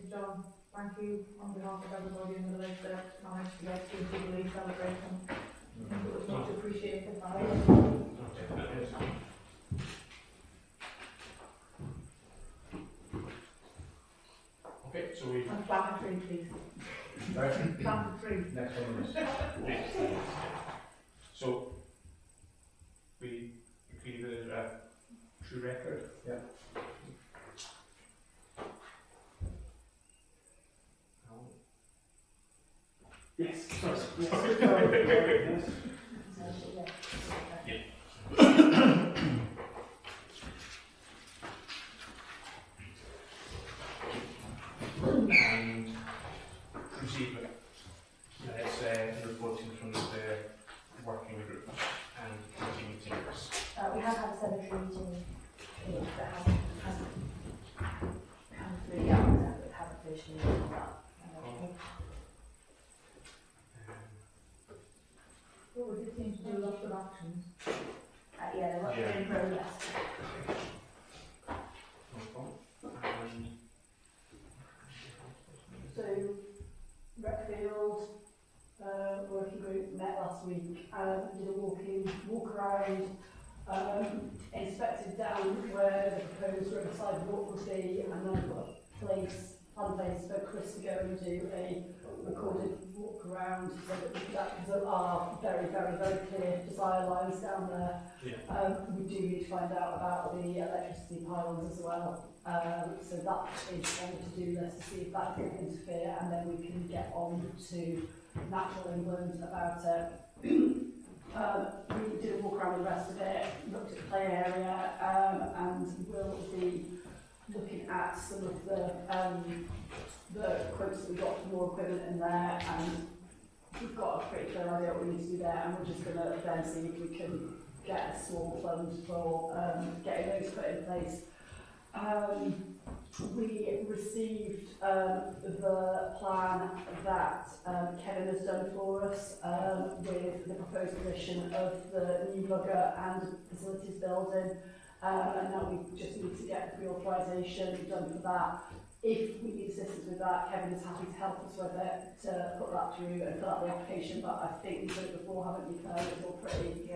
to John. Thank you on behalf of everybody in the village that managed to get to the Jubilee celebration. It was much appreciated by everyone. Okay, so we... And plant a tree, please. Right. Plant a tree. Next one is... So, we agree that there's a true record? Yeah. Yes, sorry. Yes. And proceed with it's reporting from the working group and committee meetings. We have had a cemetery meeting that hasn't come through yet, but we haven't officially done that. Well, we did seem to do lots of actions. Yeah, they're in progress. No problem. So, Redfield working group met last week and did a walk around, inspected down where the proposed Riverside walk would be, and then got a place for Chris to go and do a recorded walk around so that there are very, very, very clear desire lines down there. Yeah. We do need to find out about the electricity pylons as well. So that is on the to-do list to see if that can interfere, and then we can get on to Natural England about it. We did a walk around the rest of it, looked at the play area, and we'll be looking at some of the quotes that we got for more equipment in there, and we've got a pretty clear idea what we need to do there, and we're just going to then see if we can get a small fund for getting those put in place. We received the plan that Kevin has done for us with the proposed addition of the new lugger and facilities building, and now we just need to get the pre-authorisation done for that. If we need assistance with that, Kevin is happy to help us with it, to put that through and fill out the application, but I think you've done it before, haven't you, Claire? It's all pretty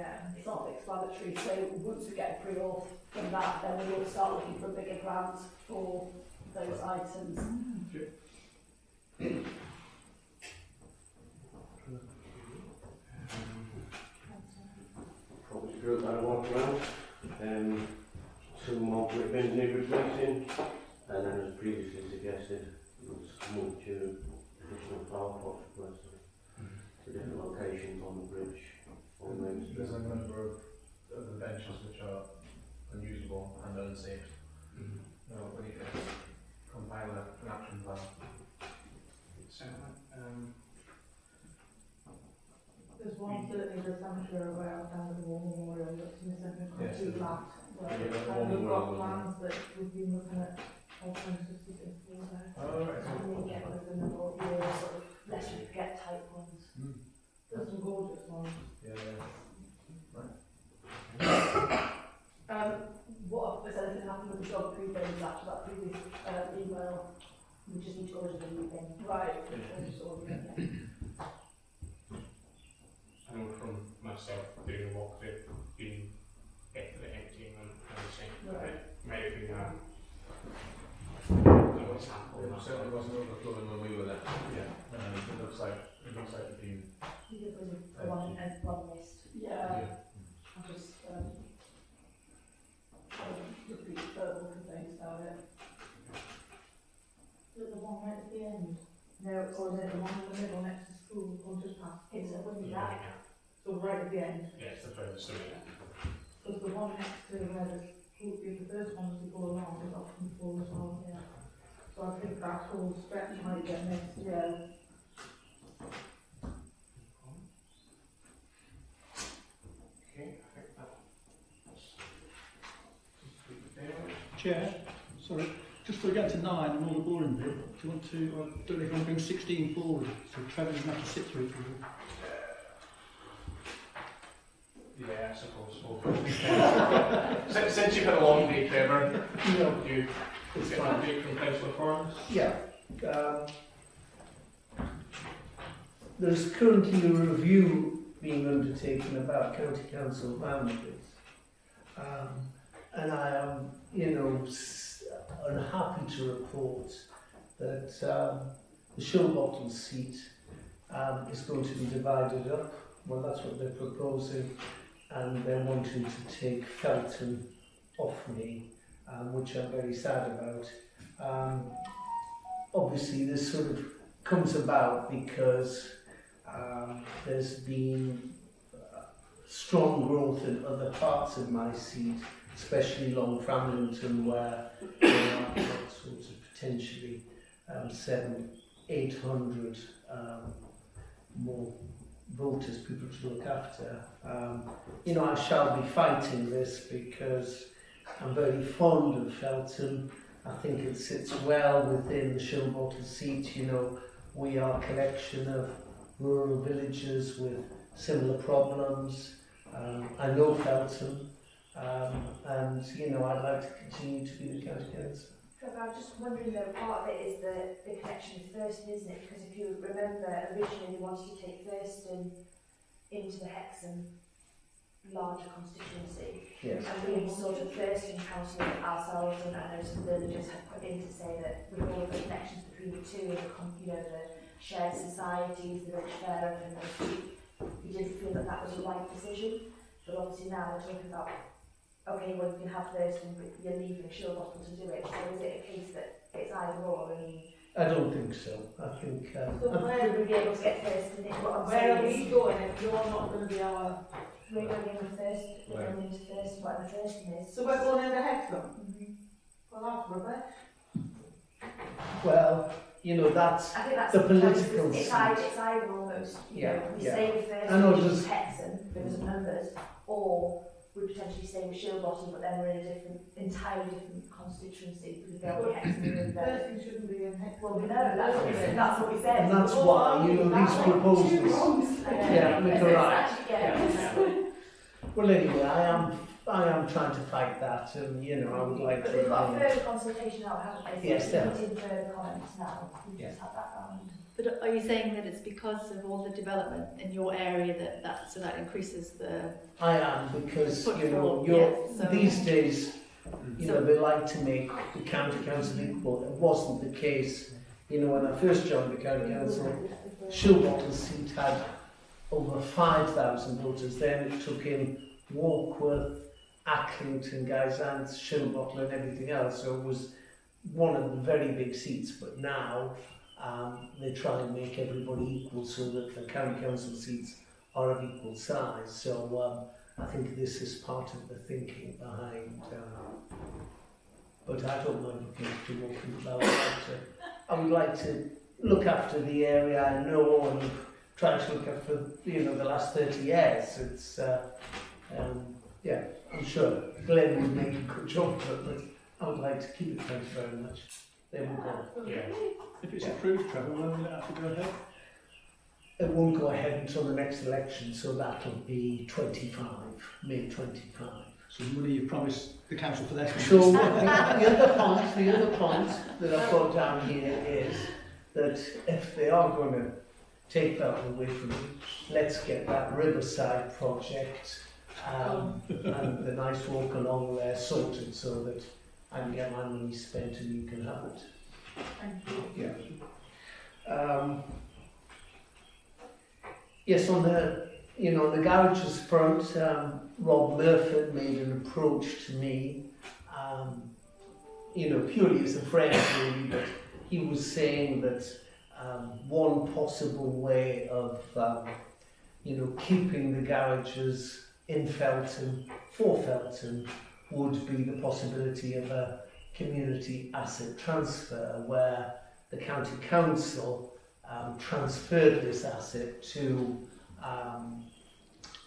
self-explanatory. So once we get a pre-auth from that, then we will start looking for a bigger grant for those items. Property group that I walk around. 2 more brick bins need replacing, and then as previously suggested, let's move to additional flower pots replacement to different locations on the bridge. On Main Street. There's a number of the benches which are unusable and unsafe. No, we need to compile an action plan. There's one certainly the cemetery around down at the War Memorial that's missing a complete flat. And we've got plans that we've been looking at alternatives to this for there. Oh, right. And we get rid of the number of years, sort of Lest we forget type ones. there's some gorgeous ones. What has anything happened with the dog food bins after that previous email? We just need to order the new bin. Right. I know from myself doing a walk through, being getting it emptying and everything. Right. Might have been a sample. It certainly wasn't overflowing when we were there. Yeah. It looks like it's been. We did one list. Yeah. I just repeat verbal complaints about it. Is it the one right at the end? No, or is it the one in the middle next to school, or just past? It's a windy Yeah. back. So right at the end. Yeah, it's the furthest away. Because the one next to where the school is the first one as you go along is often full as well. Yeah. So I think that whole stretch might get missed. Yeah. Okay, I think that's Chair, sorry, just before we get to 9 and all the boring bit, do you want to, I don't know if you want to bring 16 forward, so Trevor doesn't have to sit through it. Yeah, I suppose so. Since you've had a long day, Trevor, you get a break from Councillor Forrest? Yeah, There's currently a review being undertaken about county council boundaries, and I am, unhappy to report that the Showbottle seat is going to be divided up. Well, that's what they're proposing, and they're wanting to take Felton off me, which I'm very sad about. Obviously, this sort of comes about because there's been strong growth in other parts of my seat, especially along Framlington, where there are sorts of potentially 700-800 more voters, people to look after. I shall be fighting this because I'm very fond of Felton. I think it sits well within the Showbottle seat. We are a collection of rural villages with similar problems. I know Felton, and I'd like to continue to be the county councillor. Trevor, I'm just wondering though, part of it is the connection with Thurston, isn't it? Because if you remember, originally they wanted to take Thurston into the Hexham larger constituency. Yes. And we sort of Thurston council ourselves, and I know some villagers have put in to say that with all of the connections between the two, and the shared societies, the rich fair, and we didn't feel that was the right decision. But obviously now we're talking about, okay, well you can have Thurston, but you're leaving Showbottle to do it. So is it a case that it's either or? I don't think so. I think. So where would we be able to get Thurston in? Where are we going if you're not going to be our... We're going in with Thurston, we're going into Thurston, whatever Thurston is. So we're going into Hexham? Well, that's rubbish. Well, that's I think that's the political it's seat. either almost, we stay with I know, Thurston, just- Hexham, because of numbers, or we potentially stay with Showbottle, but then we're in a entirely different constituency, because they'll be Hexham and Thurston shouldn't be in Hexham. Well, we know, that's what we said. And that's why, these proposals. Yeah, you're right. Well, anyway, I am trying to fight that, and I would like But to. they've got a further consultation out, haven't they? Yes, they have. Put in further comments now. We Yeah. just had that round. But are you saying that it's because of all the development in your area that increases the I am, because footfall? these days, they like to make the county council equal. It wasn't the case, when I first joined the county council. Showbottle seat had over 5,000 voters. Then it took in Warkworth, Acklington, Guysands, Showbottle, and everything else. So it was one of the very big seats. But now they try and make everybody equal so that the county council seats are of equal size. So I think this is part of the thinking behind. But I don't mind looking after what people I would like to look after the area I know and try to look after the last 30 years. It's I'm sure Glenn would make a good job of it, but I would like to keep it. Thank you very much. There we go. Yeah. If it's approved, Trevor, when will it have to go ahead? It won't go ahead until the next election, so that'll be May 25. So the money you promised the council for that. So the other point that I've got down here is that if they are going to take that away from me, let's get that Riverside project and the nice walk along there sorted so that I can get my money spent and you can have it. Thank you. Yeah. Yes, on the garages front, Rob Murphy made an approach to me, purely as a friend really, but he was saying that one possible way of, keeping the garages in Felton, for Felton, would be the possibility of a community asset transfer where the county council transferred this asset to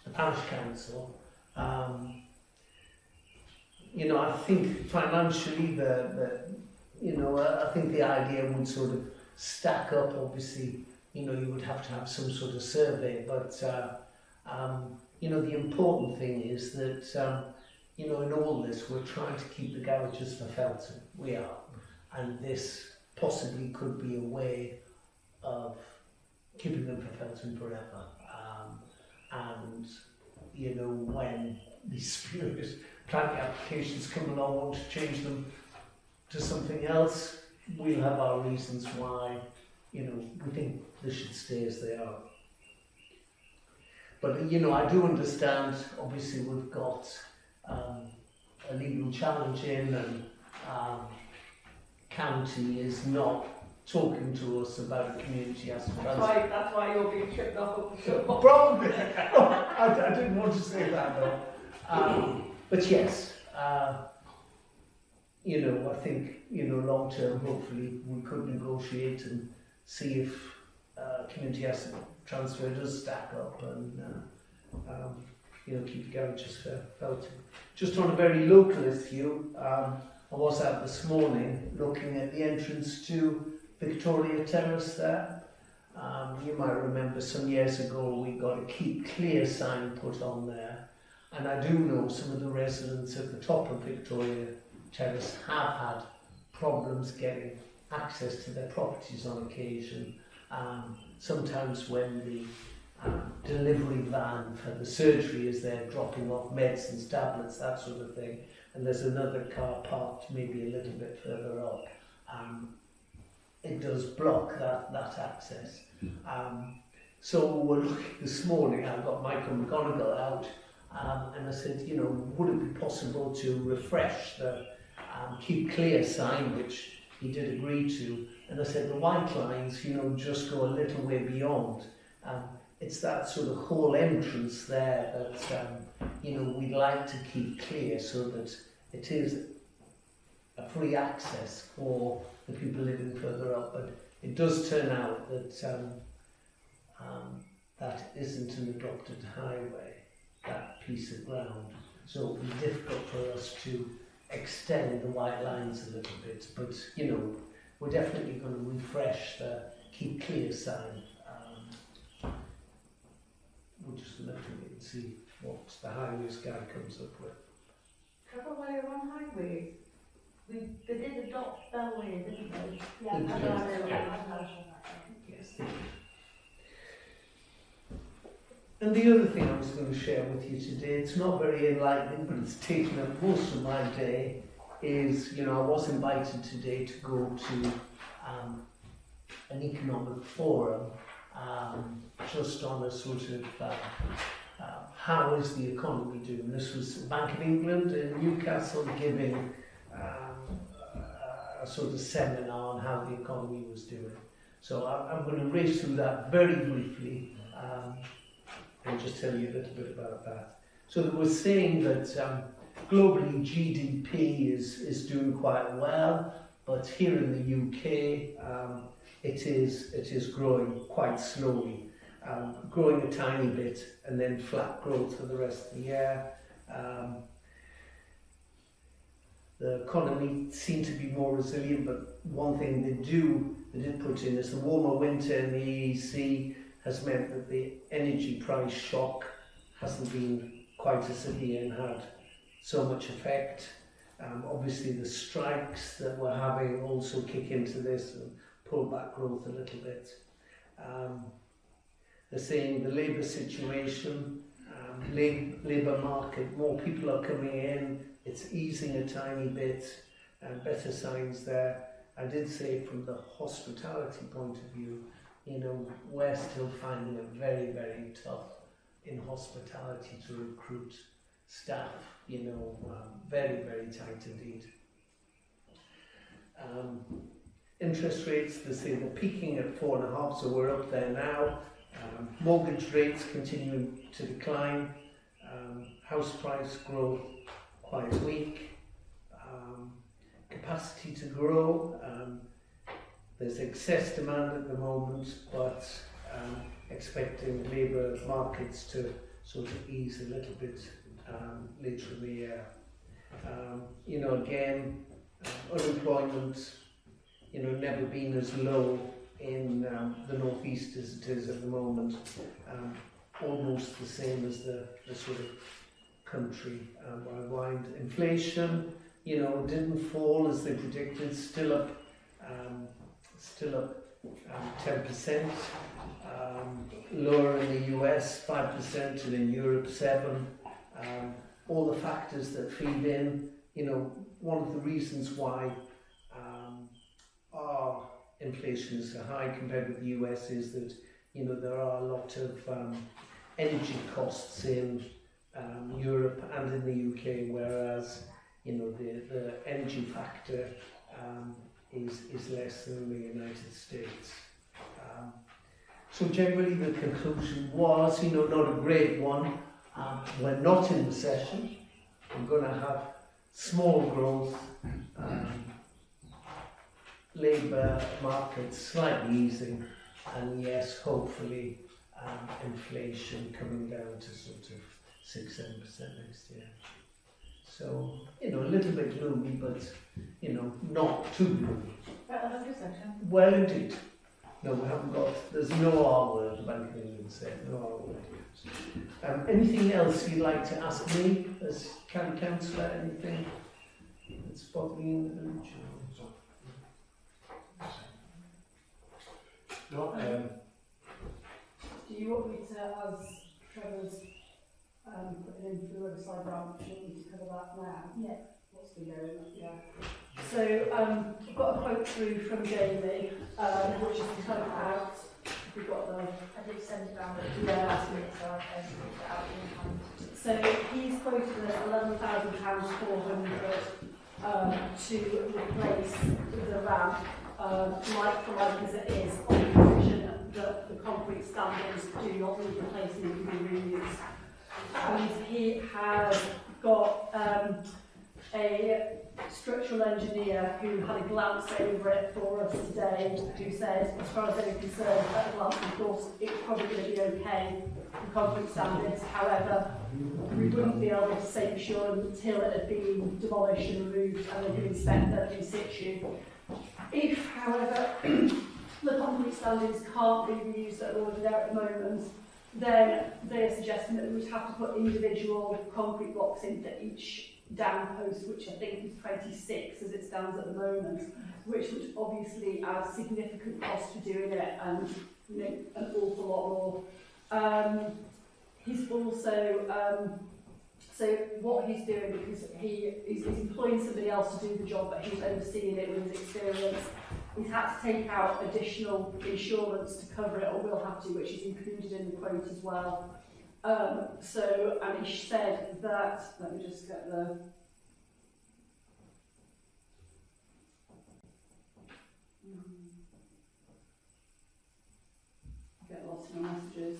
the parish council. I think financially I think the idea would sort of stack up. Obviously, you would have to have some sort of survey, but the important thing is that in all this we're trying to keep the garages for Felton. We are, and this possibly could be a way of keeping them for Felton forever. And, you know, when the spirit planning applications come along, want to change them to something else, we'll have our reasons why, you know, we think they should stay as they are. But, you know, I do understand, obviously we've got a legal challenge in, and County is not talking to us about a community as That's why you're being tripped up the show. Probably. I didn't want to say that though. But yes, you know, I think, you know, long term, hopefully we could negotiate and see if community asset transfer does stack up, and you know, keep garages for Felton. Just on a very local issue, I was out this morning looking at the entrance to Victoria Terrace there. You might remember some years ago we got a keep clear sign put on there, and I do know some of the residents at the top of Victoria Terrace have had problems getting access to their properties on occasion. Sometimes when the delivery van for the surgery is there dropping off medicines, tablets, that sort of thing, and there's another car parked maybe a little bit further up, it does block that access. So we're looking this morning, I got Michael McGonigal out, and I said, you know, would it be possible to refresh the keep clear sign, which he did agree to, and I said the white lines, you know, just go a little way beyond. It's that sort of whole entrance there that, you know, we'd like to keep clear so that it is a free access for the people living further up, but it does turn out that that isn't an adopted highway, that piece of ground, so it would be difficult for us to extend the white lines a little bit, but, you know, we're definitely going to refresh the keep clear sign. We'll just have to wait and see what the highways guy comes up with. Trevor, while you're on highways, they did adopt Bellway, didn't they? Yeah, They I did. know. Yes, they did. And the other thing I was going to share with you today, it's not very enlightening, but it's taken up most of my day, is, you know, I was invited today to go to an economic forum, just on a sort of how is the economy doing. This was Bank of England in Newcastle giving a sort of seminar on how the economy was doing. So I'm going to race through that very briefly and just tell you a little bit about that. So they were saying that globally GDP is doing quite well, but here in the UK it is growing quite slowly. Growing a tiny bit and then flat growth for the rest of the year. The economy seemed to be more resilient, but one thing they did put in is the warmer winter in the EEC has meant that the energy price shock hasn't been quite as severe and had so much effect. Obviously the strikes that we're having also kick into this and pull back growth a little bit. They're saying the labour situation, labour market, more people are coming in, it's easing a tiny bit, better signs there. I did say from the hospitality point of view, you know, we're still finding it very, very tough in hospitality to recruit staff, you know, very, very tight indeed. Interest rates, they say they're peaking at 4.5, so we're up there now. Mortgage rates continuing to decline. House price growth quite weak. Capacity to grow. There's excess demand at the moment, but expecting labour markets to sort of ease a little bit later in the year. You know, again, unemployment, you know, never been as low in the northeast as it is at the moment, almost the same as the sort of country worldwide. Inflation, you know, didn't fall as they predicted, still up still up 10%, lower in the US 5%, and in Europe 7%. All the factors that feed in, you know, one of the reasons why our inflation is so high compared with the US is that, you know, there are a lot of energy costs in Europe and in the UK, whereas, you know, the energy factor is less than in the United States. So generally the conclusion was, you know, not a great one. We're not in recession. We're going to have small growth, labour market slightly easing, and yes, hopefully inflation coming down to sort of 6-7% next year. So, you know, a little bit gloomy, but, you know, not too gloomy. Better than recession. Well, indeed. No, we haven't got, there's no R word, the Bank of England said, no R word. Anything else you'd like to ask me as County Councillor? Anything that's bothering you in the village? No, Do you want me to, as Trevor's putting in for the Riverside branch, do you want me to cover that now? Yeah. What's been going on? Yeah. So I've got a quote through from Jamie, which is to come out. We've got the. I did send it down Yeah. last minute, so I can put it out in hand. So he's quoted us £11,400 to replace the ramp, like for like as it is, on the condition that the concrete standards do not need replacing and can be reused. And he has got a structural engineer who had a glance over it for us today, who said, as far as they're concerned, at a glance, of course, it's probably going to be okay, the concrete standards. However, we wouldn't be able to say for sure until it had been demolished and removed and they could inspect them in situ. If, however, the concrete standards can't be reused that are already there at the moment, then they're suggesting that we would have to put individual concrete blocks in for each down post, which I think is 26 as it stands at the moment, which would obviously add significant cost for doing it and, you know, an awful lot more. He's also, so what he's doing, because he's employing somebody else to do the job, but he's overseeing it with his experience, he's had to take out additional insurance to cover it, or will have to, which is included in the quote as well. So, and he said that, let me just get the, get lost in my messages.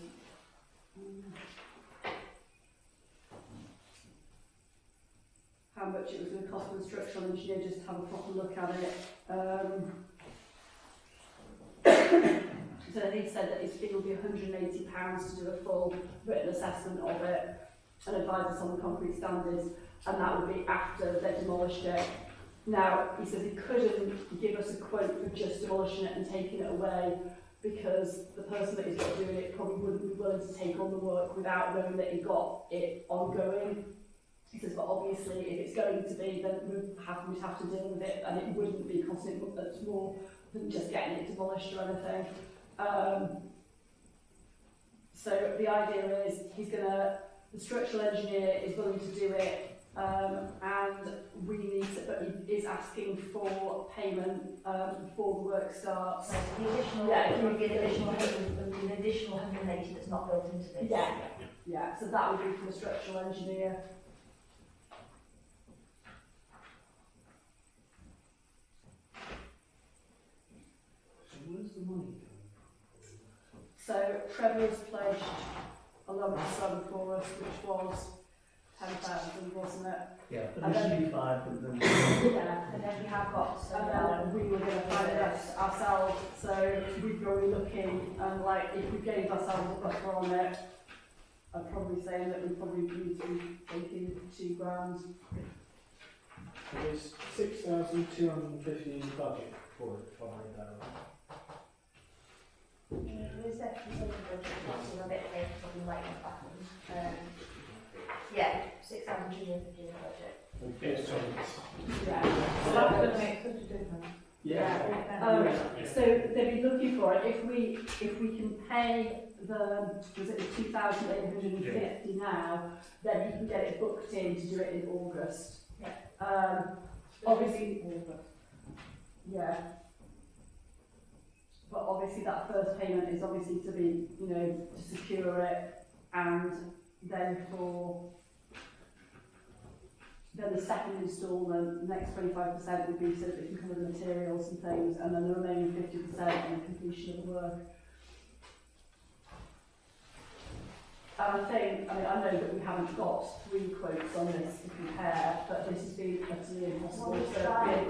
How much it was going to cost the structural engineer just to have a proper look at it. So he said that his fee will be £180 to do a full written assessment of it and advise us on the concrete standards, and that would be after they've demolished it. Now, he says he couldn't give us a quote for just demolishing it and taking it away because the person that he's got doing it probably wouldn't be willing to take on the work without knowing that he got it ongoing. He says, but obviously if it's going to be, then we'd have to deal with it, and it wouldn't be costing much more than just getting it demolished or anything. So the idea is the structural engineer is willing to do it, and we need to, but he is asking for payment before the work starts. So the additional, it would be an additional 180 that's not built into this. Yeah, so that would be for the structural engineer. So where's the money coming So Trevor's pledged a lump sum for us, which was 10,000, wasn't it? Yeah, And then- initially 5, but then... Yeah. And then we have got some, And then we were going to finance ourselves, so we'd be looking, and like if we gave ourselves a buffer on it, I'd probably say that we probably need to be taking £2 grand. There's 6,250 in the budget for it, for there's definitely something budget, a bit of something like that. Yeah, 6,250 in the budget. Yes, so Yeah. So that's going to make such a difference. So they'd be looking for it if we can pay the 2,850 now, then you can get it booked in to do it in August. Obviously August. Yeah. But obviously that first payment is obviously to be, to secure it, and then then the second instalment, the next 25% would be so that it can cover the materials and things, and then the remaining 50% on the completion of the work. And I know that we haven't got 3 quotes on this to compare, but this has been utterly impossible to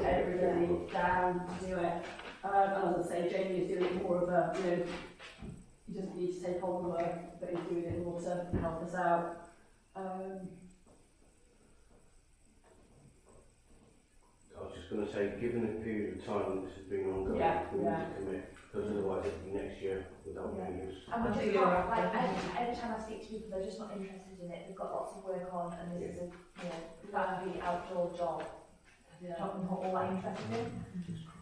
get everybody down to do it. And as I say, Jamie is doing more of a, he doesn't need to take on the work, but he's doing it more to help us out. I was just going to say, given the period of time that this has been ongoing, we need to commit, because otherwise it'll be next year without any use. And we're just not, like, every time I speak to people, they're just not interested in it. They've got lots of work on, and this is a family outdoor job. Not all that interested in.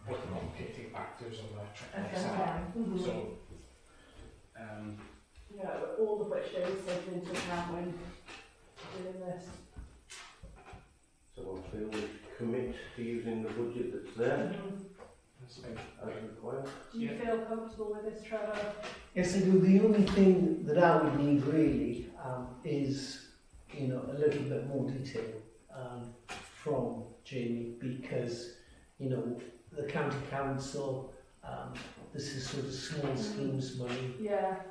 What the complicating factors of the Okay. So, All of which goes taken into account when doing this. So I feel we commit to using the budget that's there that's fine. as required. Do you feel comfortable with this, Trevor? Yes, I do. The only thing that I would need really is, a little bit more detail from Jamie, because, the County Council, this is sort of small schemes money,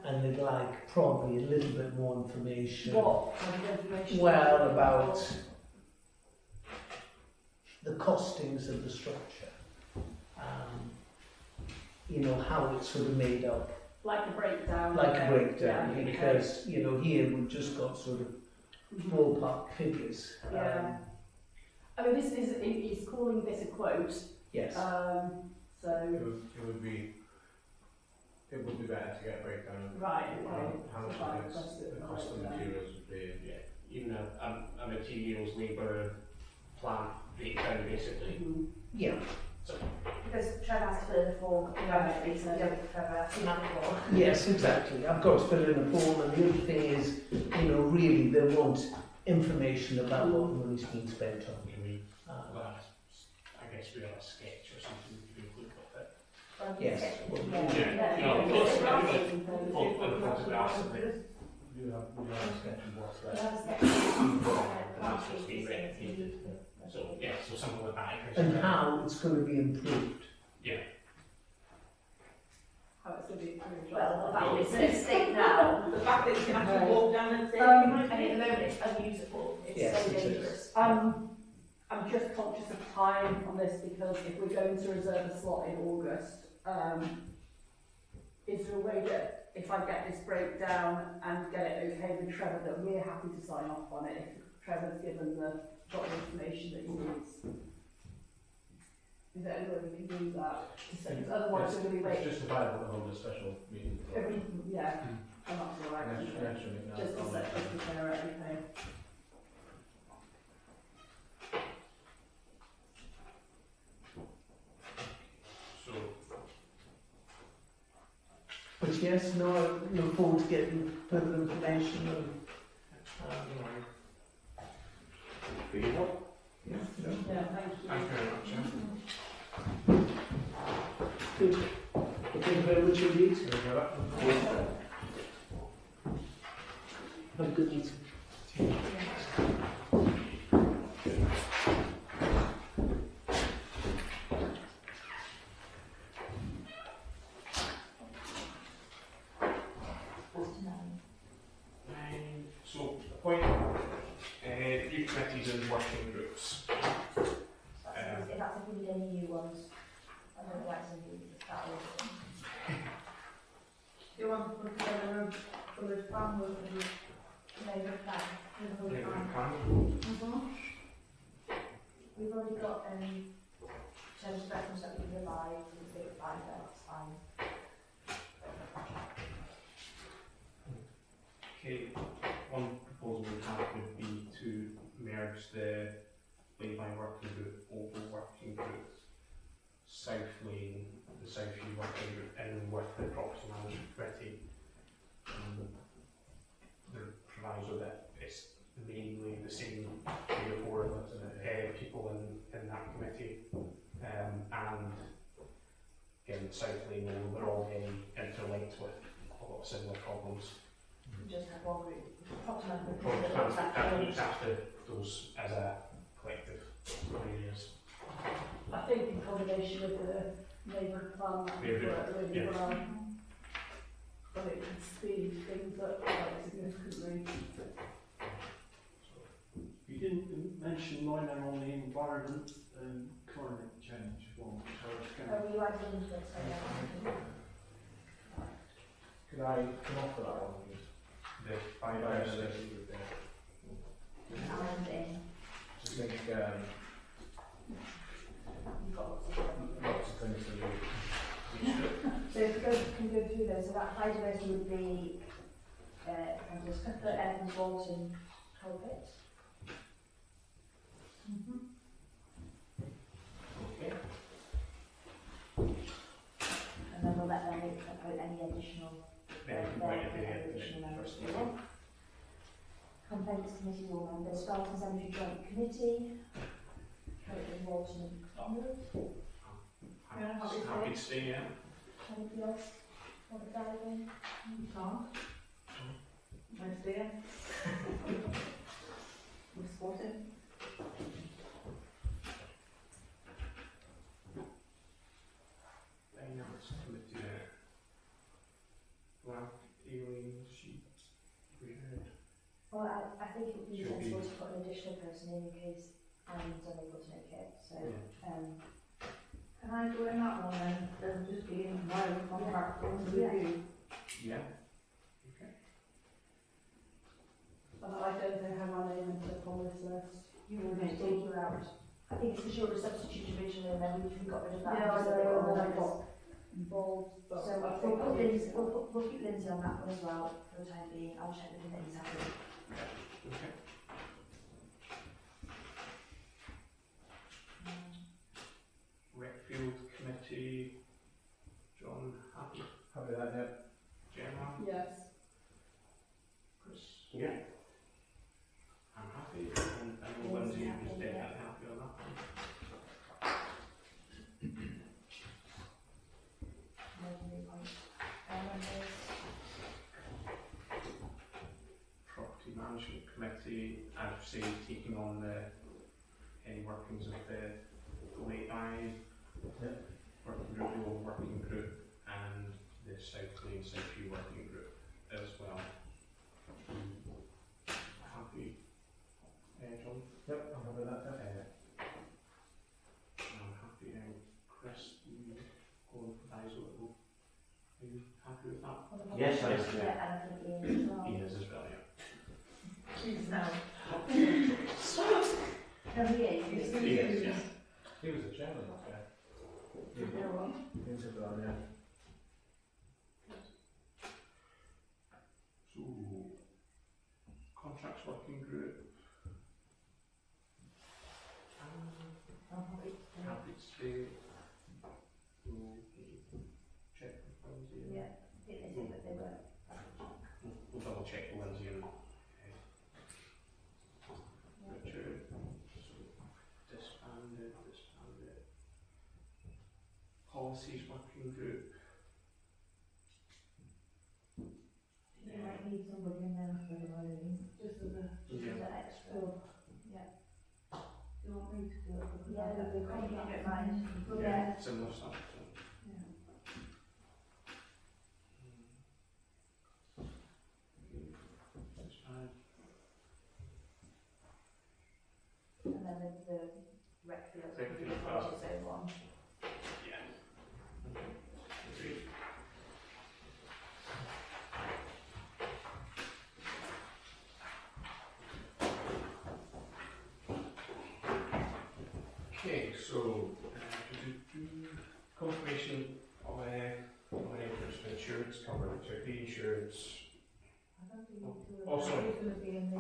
and they'd like probably a little bit more information. What kind of information? Well, about the costings of the structure, how it's sort of made up. Like a breakdown. Because, here we've just got sort of ballpark figures. I mean, this is, he's calling this a quote. Yes. So. It would be better to get a breakdown of Right. how much the cost of materials would be. Even a materials, labour, plant breakdown basically. Yeah. Because Trevor has to fill in the form, Trevor, I've seen that before. Yes, exactly. I've got to fill in a form, and the other thing is, really they want information about what the money's being spent on. I guess we have a sketch or something to include with it. Yes. Photographs of it. You have a sketch of what's We there. have a sketch. That's what's being replicated. So something like that. And how it's going to be improved. How it's going to be improved. Well, the fact it's in a state now. The fact that you can actually walk down and say, And at the moment it's unusable. It's Yes, so it is. dangerous. I'm just conscious of time on this, because if we're going to reserve a slot in August, is there a way that if I get this breakdown and get it okay with Trevor, that we're happy to sign off on it if Trevor's given the information that he needs? Is there any way we can do that? Because otherwise we're going to be It's waiting. justifiable to hold a special meeting. And that's all right. An extra meeting. Just to set the fair everything. So, But yes, no, I look forward to getting further information. For you what? Yeah, thank you. thank you very much. Good. Thank you very much indeed. Have a good meeting. So, appoint new committees and working groups. If that's if we need any new ones. I don't like to do that one. do you want to put together a village plan with the Neighbourhood Plan. Neighbourhood Neighbourhood Plan. Plan. We've already got terms of reference that we can provide, so we can provide that, that's fine. Okay, one proposal we have would be to merge the Leyline working group, Oval working group, South Lane, the South View Working Group in with the Property Management Committee. The proviso that it's mainly the same 3 or 4 people in that committee, and again, South Lane, they're all very interlinked with a lot of similar problems. We just have one group. Property management Property committee looks management at looks after those as a collective areas. I think in combination with the neighbourhood plan, that would work really yeah. well. But it can speed things up quite significantly. You didn't mention my name on the environment and climate change one, so I was going to... we like to link this, so yeah. Could I come off of that one, please? The Biodiversity with the, And in. just think, You've got lots of different. lots of things to do. So if we can go through those, so that biodiversity would be the Evans Walton culprit. Okay. And then we'll let them make about any additional members. Complaints committee will members, Felton Cemetery Joint Committee, currently Walton and Cromwell. Happy to stay, yeah. Anybody else want to dive in? You can't. Nice day. We're spotted. Finance committee there. Black alien sheep. We heard. Well, I think it would be Should sensible be. to put an additional person in case Anne's unable to make it, so, Can I go in that one then? There's just being my contract going to review. Yeah. And I don't know how my name ended up on this list. you will take you out. I think it's because you were a substitute originally and then we got rid of that. Yeah, I because of know, the and then I others. got involved, but So I we'll think put Lindsay, we'll keep Lindsay on that one as well for the time being. I'll check with him that he's happy. Okay. Recfield committee. John, happy. Happy with that, yeah. Gemma, yes. Chris. Yeah. I'm happy, and I know Lindsay was Happy, definitely yeah. happy on that one. Property management committee, as you say, taking on any workings of the late eye working group, the old working group, and the South Lane South View working group as well. Happy, John? Yep, I'm happy with that, yeah. I'm happy, Chris, you go on proviso that will. Are you happy with that? Yes, I am. Yeah, and I think Ian as well. Ian is as well, yeah. Please now. No, he is. He is, yeah. He was the chairman last year. He was the one, yeah. So, contracts working group. Happy to stay. Check with Lindsay. Yeah, they said that they were. We'll double check with Lindsay and Richard. So, disbanded. Policies working group. You might need somebody in there for the money. Just as a, Yeah. An extra. you want me to do it? Because Yeah, I that'd be don't great, think if you it's don't mind. mine. Yeah. Similar stuff. So. Yeah. And then the rec field, Rec which field, is its own one. Yeah. Agreed. Okay, so confirmation of entrance for insurance cover, so the insurance. I don't think you need to do it. Oh, sorry. It's going to be in the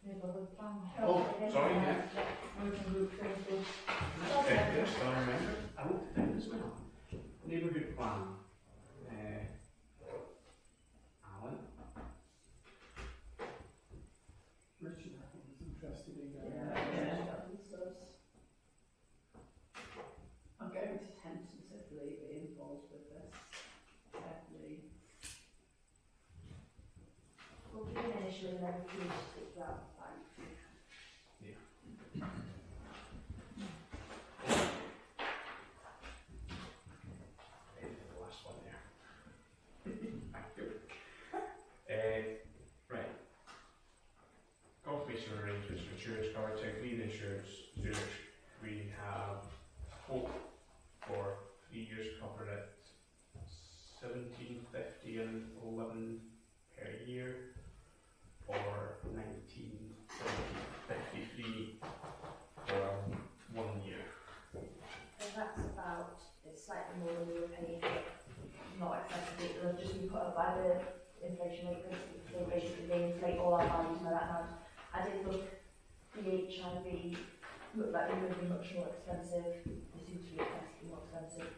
neighbourhood plan. Oh, sorry, yeah. Working group services. Okay, yes, I remember. I I wrote it down as well. Neighbourhood Plan. Alan? Richard, I think, was interested in going Yeah, there. I'm going to tentatively be involved with this. Carefully. We'll do it initially and then we can just stick that back. The last one there. Thank you. Right. Confirmation arrangements for insurance coverage, lead insurance, Zurich. We have hope for 3 years cover at £17.50 and 11 per year, or £19.53 for 1 year. And that's about, it's slightly more than we were paying, but not excessively, it'll just be put up by the inflation rate, so basically they inflate all our values by that amount. I did look, the HIV looked like they were going to be much more expensive, they seem to be excessively more expensive.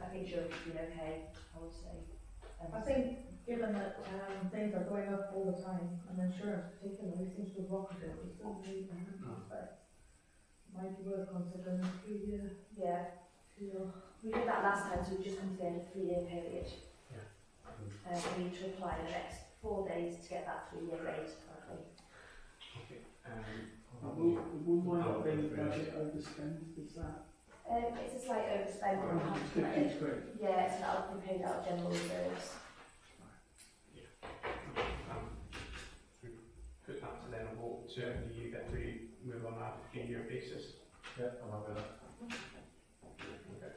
I think Europe's been okay, I would say. I think, given that things are going up all the time, and insurance particularly seems to have rocketed, we still need that aspect. Might be worth considering a 3 year. Yeah, deal. we did that last time, so we've just come to the end of the 3 year period. Yeah. We need to apply in the next 4 days to get that 3 year rate, currently. Okay. Would one not be budget overspend? Is that? It's a slight overspend on how to put it. £50. Yeah, so that'll be paid out of general reserves. Put that to then a vote, so do you get to move on that 3 year basis? Yeah, I'm happy with that. Okay.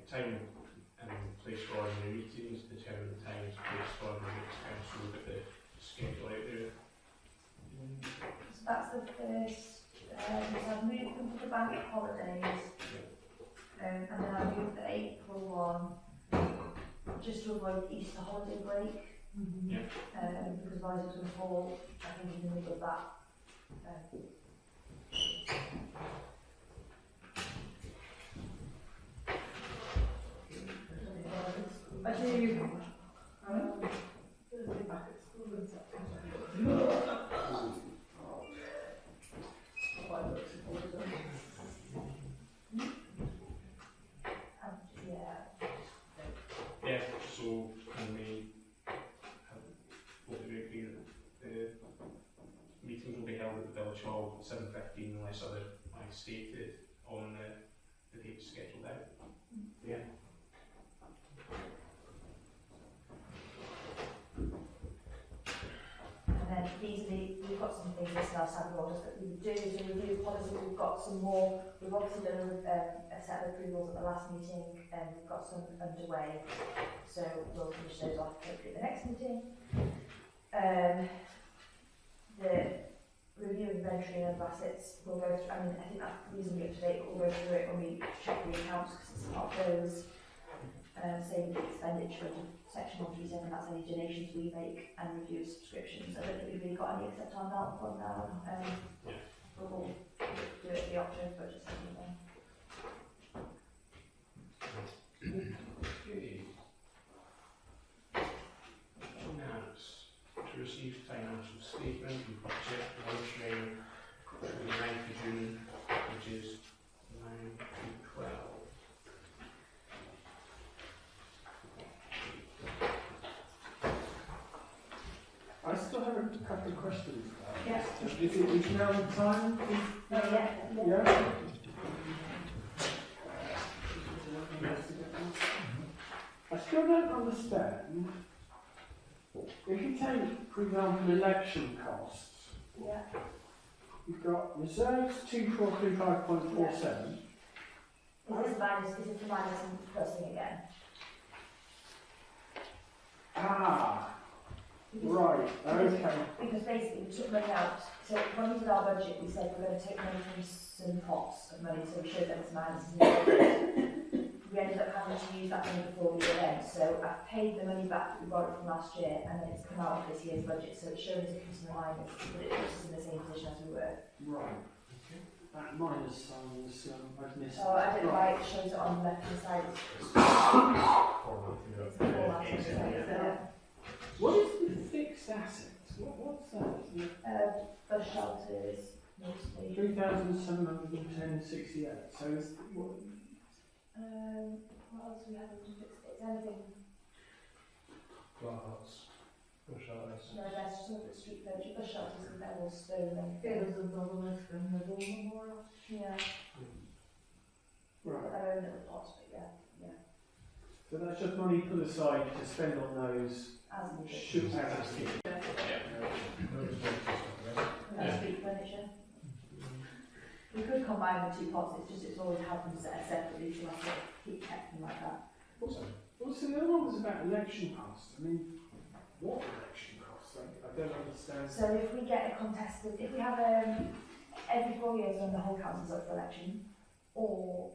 Time and place for ordinary meetings, determine the times, place for ordinary meetings, council, look at the schedule out there. So that's the first, so I've moved them to the bank holidays. And then I moved the April one, just to avoid the Easter holiday break. Yeah. Because otherwise it's going to fall, I think, in the middle of that. I do, Thursday back at school in September. Yeah, so can we what do we agree that the meetings will be held at the Village Hall at 7:15 unless otherwise stated on the date scheduled out? Yeah. And then we've got some things listed outside the orders that we would do as a review policy. We've got some more, we've obviously done a set of approvals at the last meeting, and we've got some underway, so we'll finish those off hopefully at the next meeting. The review inventory of assets, we'll go through, I mean, I think that's reasonably up to date, but we'll go through it when we check the accounts, because it's part of those. Same with the expenditure of section 137, that's any donations we make, and review subscriptions. I don't think we've really got any except our NALP one now. We'll do it at the October budget session then. Okay. Finance. To receive financial statement and budget launching from the 9th of June, which is 9 to 12. I still have a couple of questions. Yeah. Is now the time? Yeah. Yeah. I still don't understand. If you take, for example, election costs, Yeah. you've got reserves 2435.47. Is this minus, is it the minus and plus thing again? Ah, Right, okay. Because basically we took money out, so when we did our budget, we said we're going to take money from some pots of money, so we showed them some minuses in the budget. We ended up having to use that money before the year end, so I've paid the money back that we borrowed from last year, and then it's come out of this year's budget, so it's showing us a plus and a minus, but it puts us in the same position as we were. Right. That minus sign was, I've missed. So I don't know why it shows it on the left hand side. It's a formatting, so What is the fixed assets? What's that? bus shelters, mostly. 3,710.68. So is what? What else do we have? It's anything. Flowers, bush shelters. No, there's some of the street furniture, bus shelters and they're all stone and Fields of Douglas and the War Memorial. yeah. Right. Their own little pots, but yeah, So that's just money put aside to spend on those as needed. shoot as needed. Street furniture. We could combine the two pots, it's just it's always happened separately, so I have to keep kept them like that. Also, the other one was about election costs. I mean, what election costs? I don't understand. So if we get a contested, if we have every 4 years when the whole council's up for election, or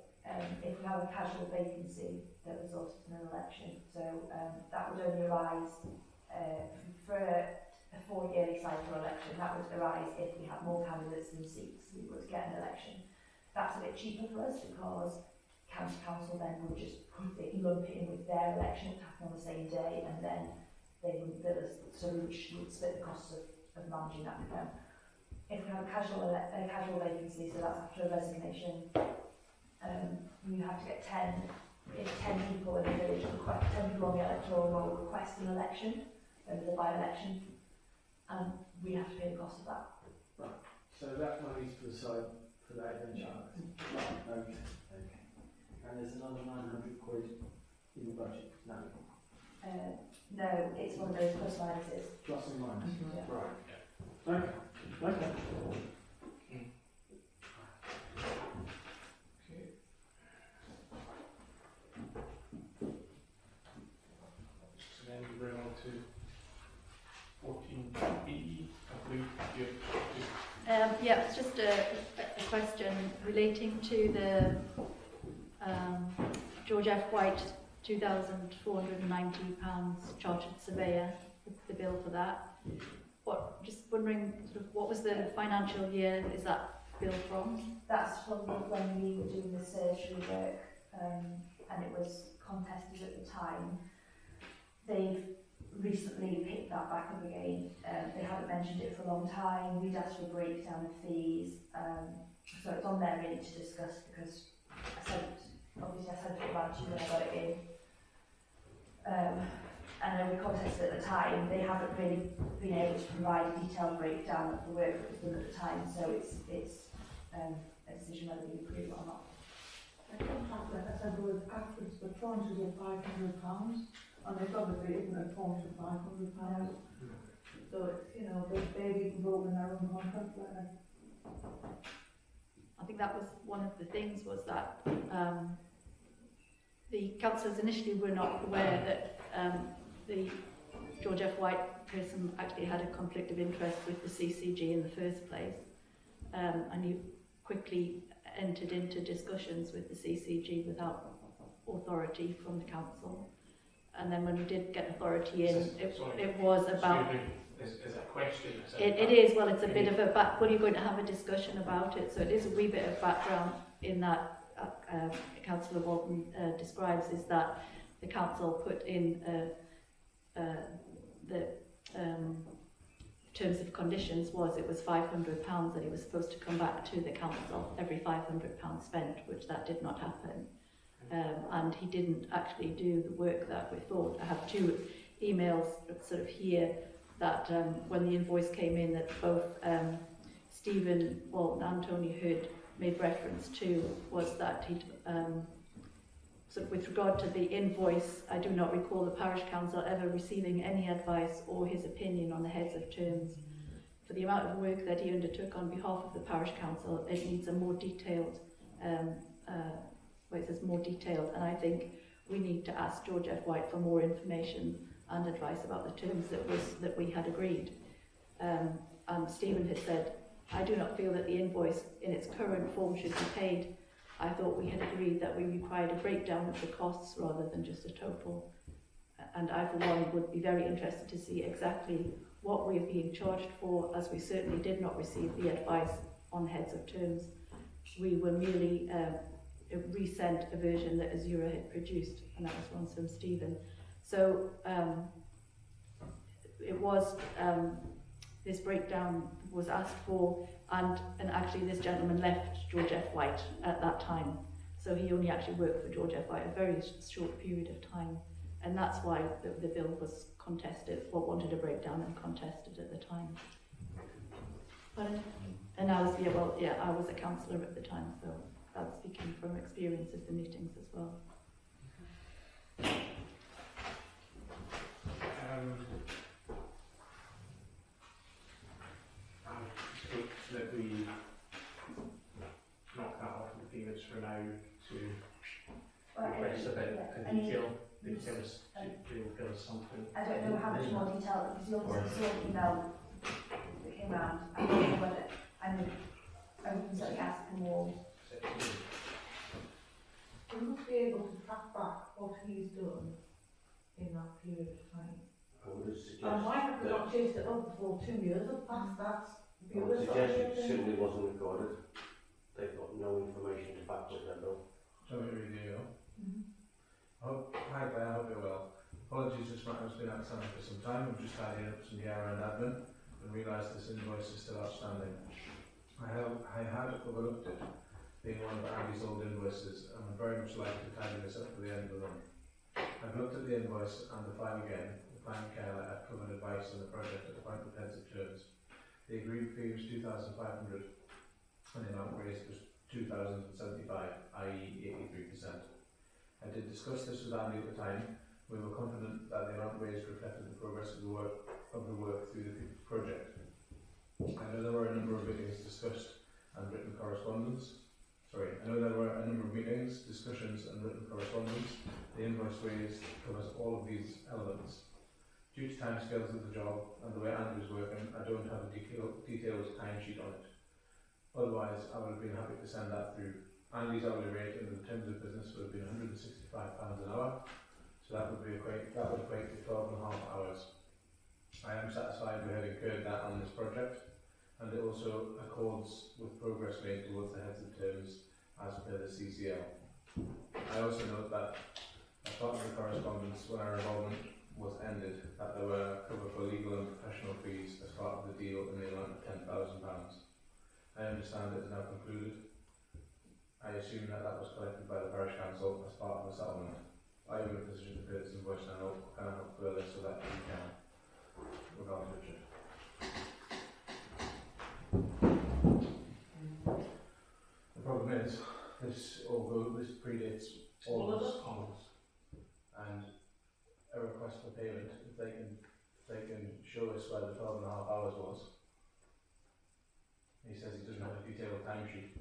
if we have a casual vacancy that results in an election, so that would only arise for a 4-yearly cycle election. That would arise if we had more candidates than seats. We would get an election. That's a bit cheaper for us because County Council then would just lump it in with their election, it would happen on the same day, and then they wouldn't bill us, so we would split the costs of managing that with them. If we have a casual vacancy, so that's after a resignation, you have to get 10 people in the village, 10 people on the electoral roll request an election, then there's a by-election, and we have to pay the cost of that. Right. So that money's put aside for that eventuality. Right. Okay. And there's another 900 quid in the budget. No. No, it's one of those plus minuses. Plus and minus. Yeah. Right. Okay. Okay. So then we bring on to 14B, I believe you Yeah, it's just a question relating to the George F. White £2,490 chartered surveyor, the bill for that. Just wondering, sort of, what was the financial year is that bill from? That's from when we were doing the surgery work, and it was contested at the time. They've recently picked that back up again. They haven't mentioned it for a long time. We'd asked for a breakdown of fees, so it's on there really to discuss because I sent it around to you when I got it in. And then we contested at the time. They haven't really been able to provide a detailed breakdown of the work that was done at the time, so it's a decision whether we approve it or not. I contact that I said there was afterwards the tranches of £500, and they've obviously isn't a tranche of £500. So it's, they've even brought in their own contract letter. I think that was one of the things was that the councillors initially were not aware that the George F. White person actually had a conflict of interest with the CCG in the first place, and he quickly entered into discussions with the CCG without authority from the council. And then when we did get authority in, it was about... Is a question? It is, well, it's a bit of a back... Well, you're going to have a discussion about it, so it is a wee bit of background in that Councillor Walton describes, is that the council put in the terms of conditions was it was £500 that he was supposed to come back to the council every £500 spent, which that did not happen. And he didn't actually do the work that we thought. I have 2 emails sort of here that when the invoice came in that both Stephen Walton and Tony Hood made reference to was that he'd, so with regard to the invoice, I do not recall the parish council ever receiving any advice or his opinion on the heads of terms. For the amount of work that he undertook on behalf of the parish council, it needs a more detailed, and I think we need to ask George F. White for more information and advice about the terms that we had agreed. And Stephen had said, I do not feel that the invoice in its current form should be paid. I thought we had agreed that we required a breakdown of the costs rather than just a total. And I, for one, would be very interested to see exactly what we are being charged for, as we certainly did not receive the advice on heads of terms. We were merely resent a version that Azura had produced, and that was one from Stephen. So it was, this breakdown was asked for, and actually this gentleman left George F. White at that time. So he only actually worked for George F. White a very short period of time. And that's why the bill was contested, or wanted a breakdown and contested at the time. Pardon? And I was, I was a councillor at the time, so I'm speaking from experience of the meetings as well. I think that we knock that off the payments for now to request a bit of detail. Give us something. I don't know how much more detail, because you obviously saw the email that came round. I don't know whether I would certainly ask for more. We must be able to track back what he's done in that period of time. I would suggest And why have we not chased it up before 2 years have passed? That's I would suggest it simply wasn't recorded. They've got no information to back up their bill. So we review. Hi Claire, I hope you're well. Apologies, this matter has been outstanding for some time. We've just tidied up some year-end admin and realised this invoice is still outstanding. I had overlooked it, being one of Andy's old invoices, and would very much like to tidy this up for the end of the month. I've looked at the invoice and the file again. The plan care letter covered advice on the project at the point of heads of terms. The agreed fee was 2,500 and the amount raised was 2,075, i.e. 83%. I did discuss this with Andy at the time. We were confident that the amount raised reflected the progress of the work through the project. I know there were a number of meetings discussed and written correspondence. I know there were a number of meetings, discussions and written correspondence. The invoice raised covers all of these elements. Due to timescales of the job and the way Andy was working, I don't have a detailed timesheet on it. Otherwise, I would have been happy to send that through. Andy's hourly rate in the terms of business would have been £165 an hour, so that would equate to 12 and a half hours. I am satisfied we have incurred that on this project, and it also accords with progress made towards the heads of terms as per the CCL. I also note that as part of the correspondence, when our involvement was ended, that there were cover for legal and professional fees as part of the deal in the amount of £10,000. I understand it is now concluded. I assume that was collected by the Parish Council as part of the settlement. I am in a position to pay this invoice now. Can I help further so that you can? Regards, Richard. The problem is, this predates all of us, and a request for payment, if they can show us where the 12 and a half hours was. He says he doesn't have a detailed timesheet,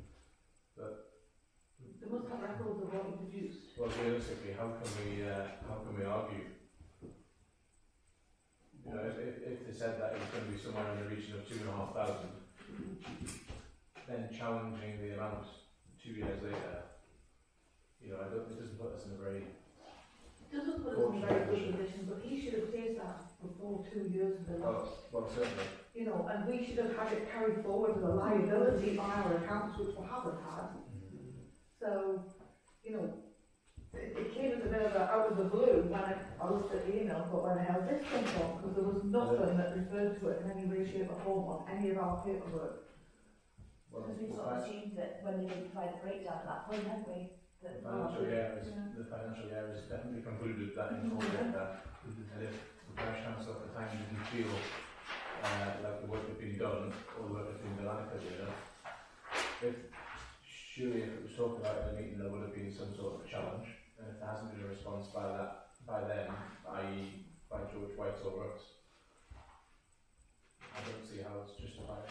but they must have records of what he produced. well, realistically, how can we argue? You know, if they said that it was going to be somewhere in the region of 2,500, then challenging the amount 2 years later, you know, it doesn't put us in a very Doesn't put us in a very good position, but he should have chased that before 2 years ago. well, certainly. You know, and we should have had it carried forward as a liability on our accounts, which we haven't had. So, you know, it came as a bit of a out of the blue when I looked at the email, but where the hell this came from, because there was nothing that referred to it in any way, shape or form on any of our paperwork. Well, Because we sort of assumed that when they didn't provide the breakdown at that point, hadn't we? That the financial year is definitely concluded that included that. And if the Parish Council at the time didn't feel like the work had been done, or the work had been done adequately enough, surely if it was talked about in a meeting there would have been some sort of a challenge, and if there hasn't been a response by them, i.e. by George White or Brooks, I don't see how it's justified.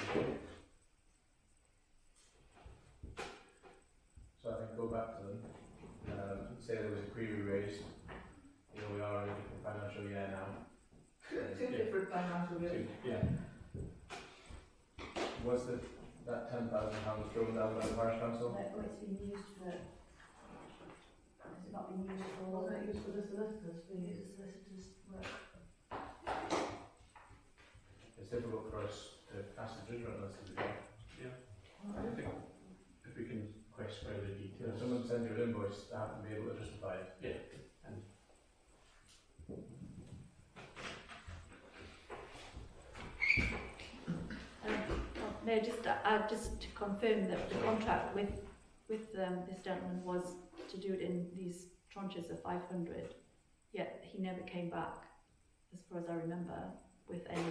So I think go back to them, say there was a query raised, you know, we are in a different financial year now, Two different financial years. Yeah. Was that £10,000 thrown down by the parish council? No, it's been used for, has it not been used for? Wasn't it used for the solicitors The fees? solicitors work. It's difficult for us to cast a judgment on this, to be fair. I think if we can request further If details. someone sends you an invoice, they have to be able to justify it. Yeah. No, just to confirm that the contract with this gentleman was to do it in these tranches of 500, yet he never came back, as far as I remember, with any,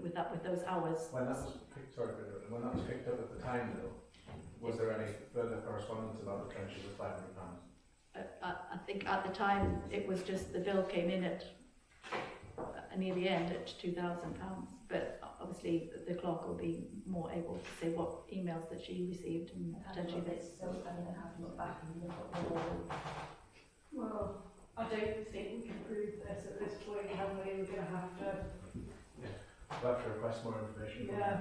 with those hours. When that was picked, sorry for interrupting, when that was picked up at the time though, was there any further correspondence about the trenches of £500? I think at the time it was just the bill came in at near the end at £2,000, but obviously the clerk will be more able to say what emails that she received and potentially this. So, I mean, I have to look back and look at the wall. Well, I don't think we can prove this at this point, have we? We're going to have to, We'll have to request more information. from them.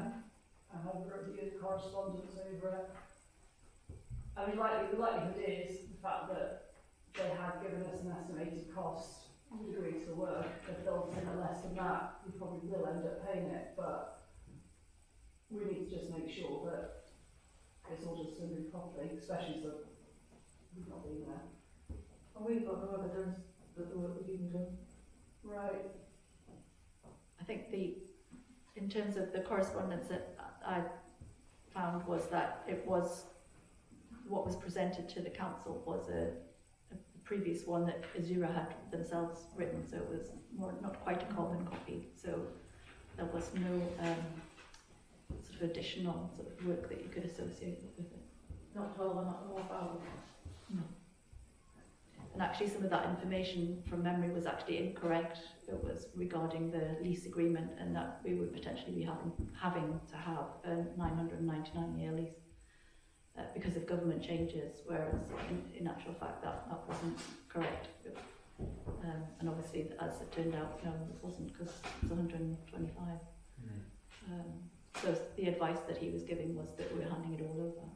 I have reviewed the correspondence over it. I mean, the likelihood is the fact that they had given us an estimated cost, we agreed to work, if they'll in at less than that, we probably will end up paying it, but we need to just make sure that it's all just done properly, especially so we've not been there. And we've got no evidence that the work was even done. Right. I think in terms of the correspondence that I found was that it was, what was presented to the council was a previous one that Azura had themselves written, so it was not quite a carbon copy, so there was no sort of additional sort of work that you could associate with it. Not 12 and not more about. No. And actually some of that information from memory was actually incorrect. It was regarding the lease agreement and that we would potentially be having to have a 999-year lease because of government changes, whereas in actual fact that wasn't correct. And obviously, as it turned out, no, it wasn't, because it's 125. So the advice that he was giving was that we were handing it all over.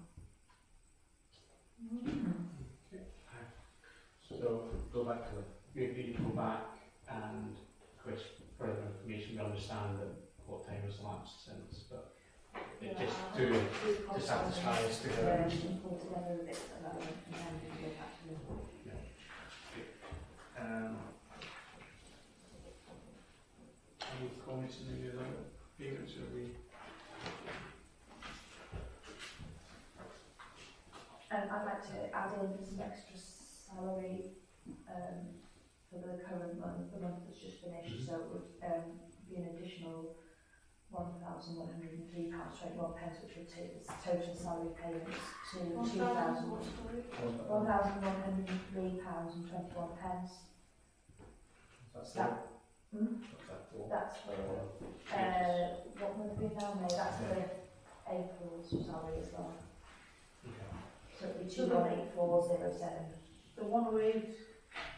So go back to we agreed to go back and request further information. We understand that what time has elapsed since, but it just to satisfy us to go. Pull together a bit of that and then we go back to the Any comments on any other payments? Are we? I'd like to add in some extra salary for the current month, the month that's just finished, so it would be an additional £1,103.21, which would take the total salary payments to £1,103.21. That's That, what's that for? that's for, what month are we now, May? That's for April's salary as well. Okay. So it would be 218407. The 108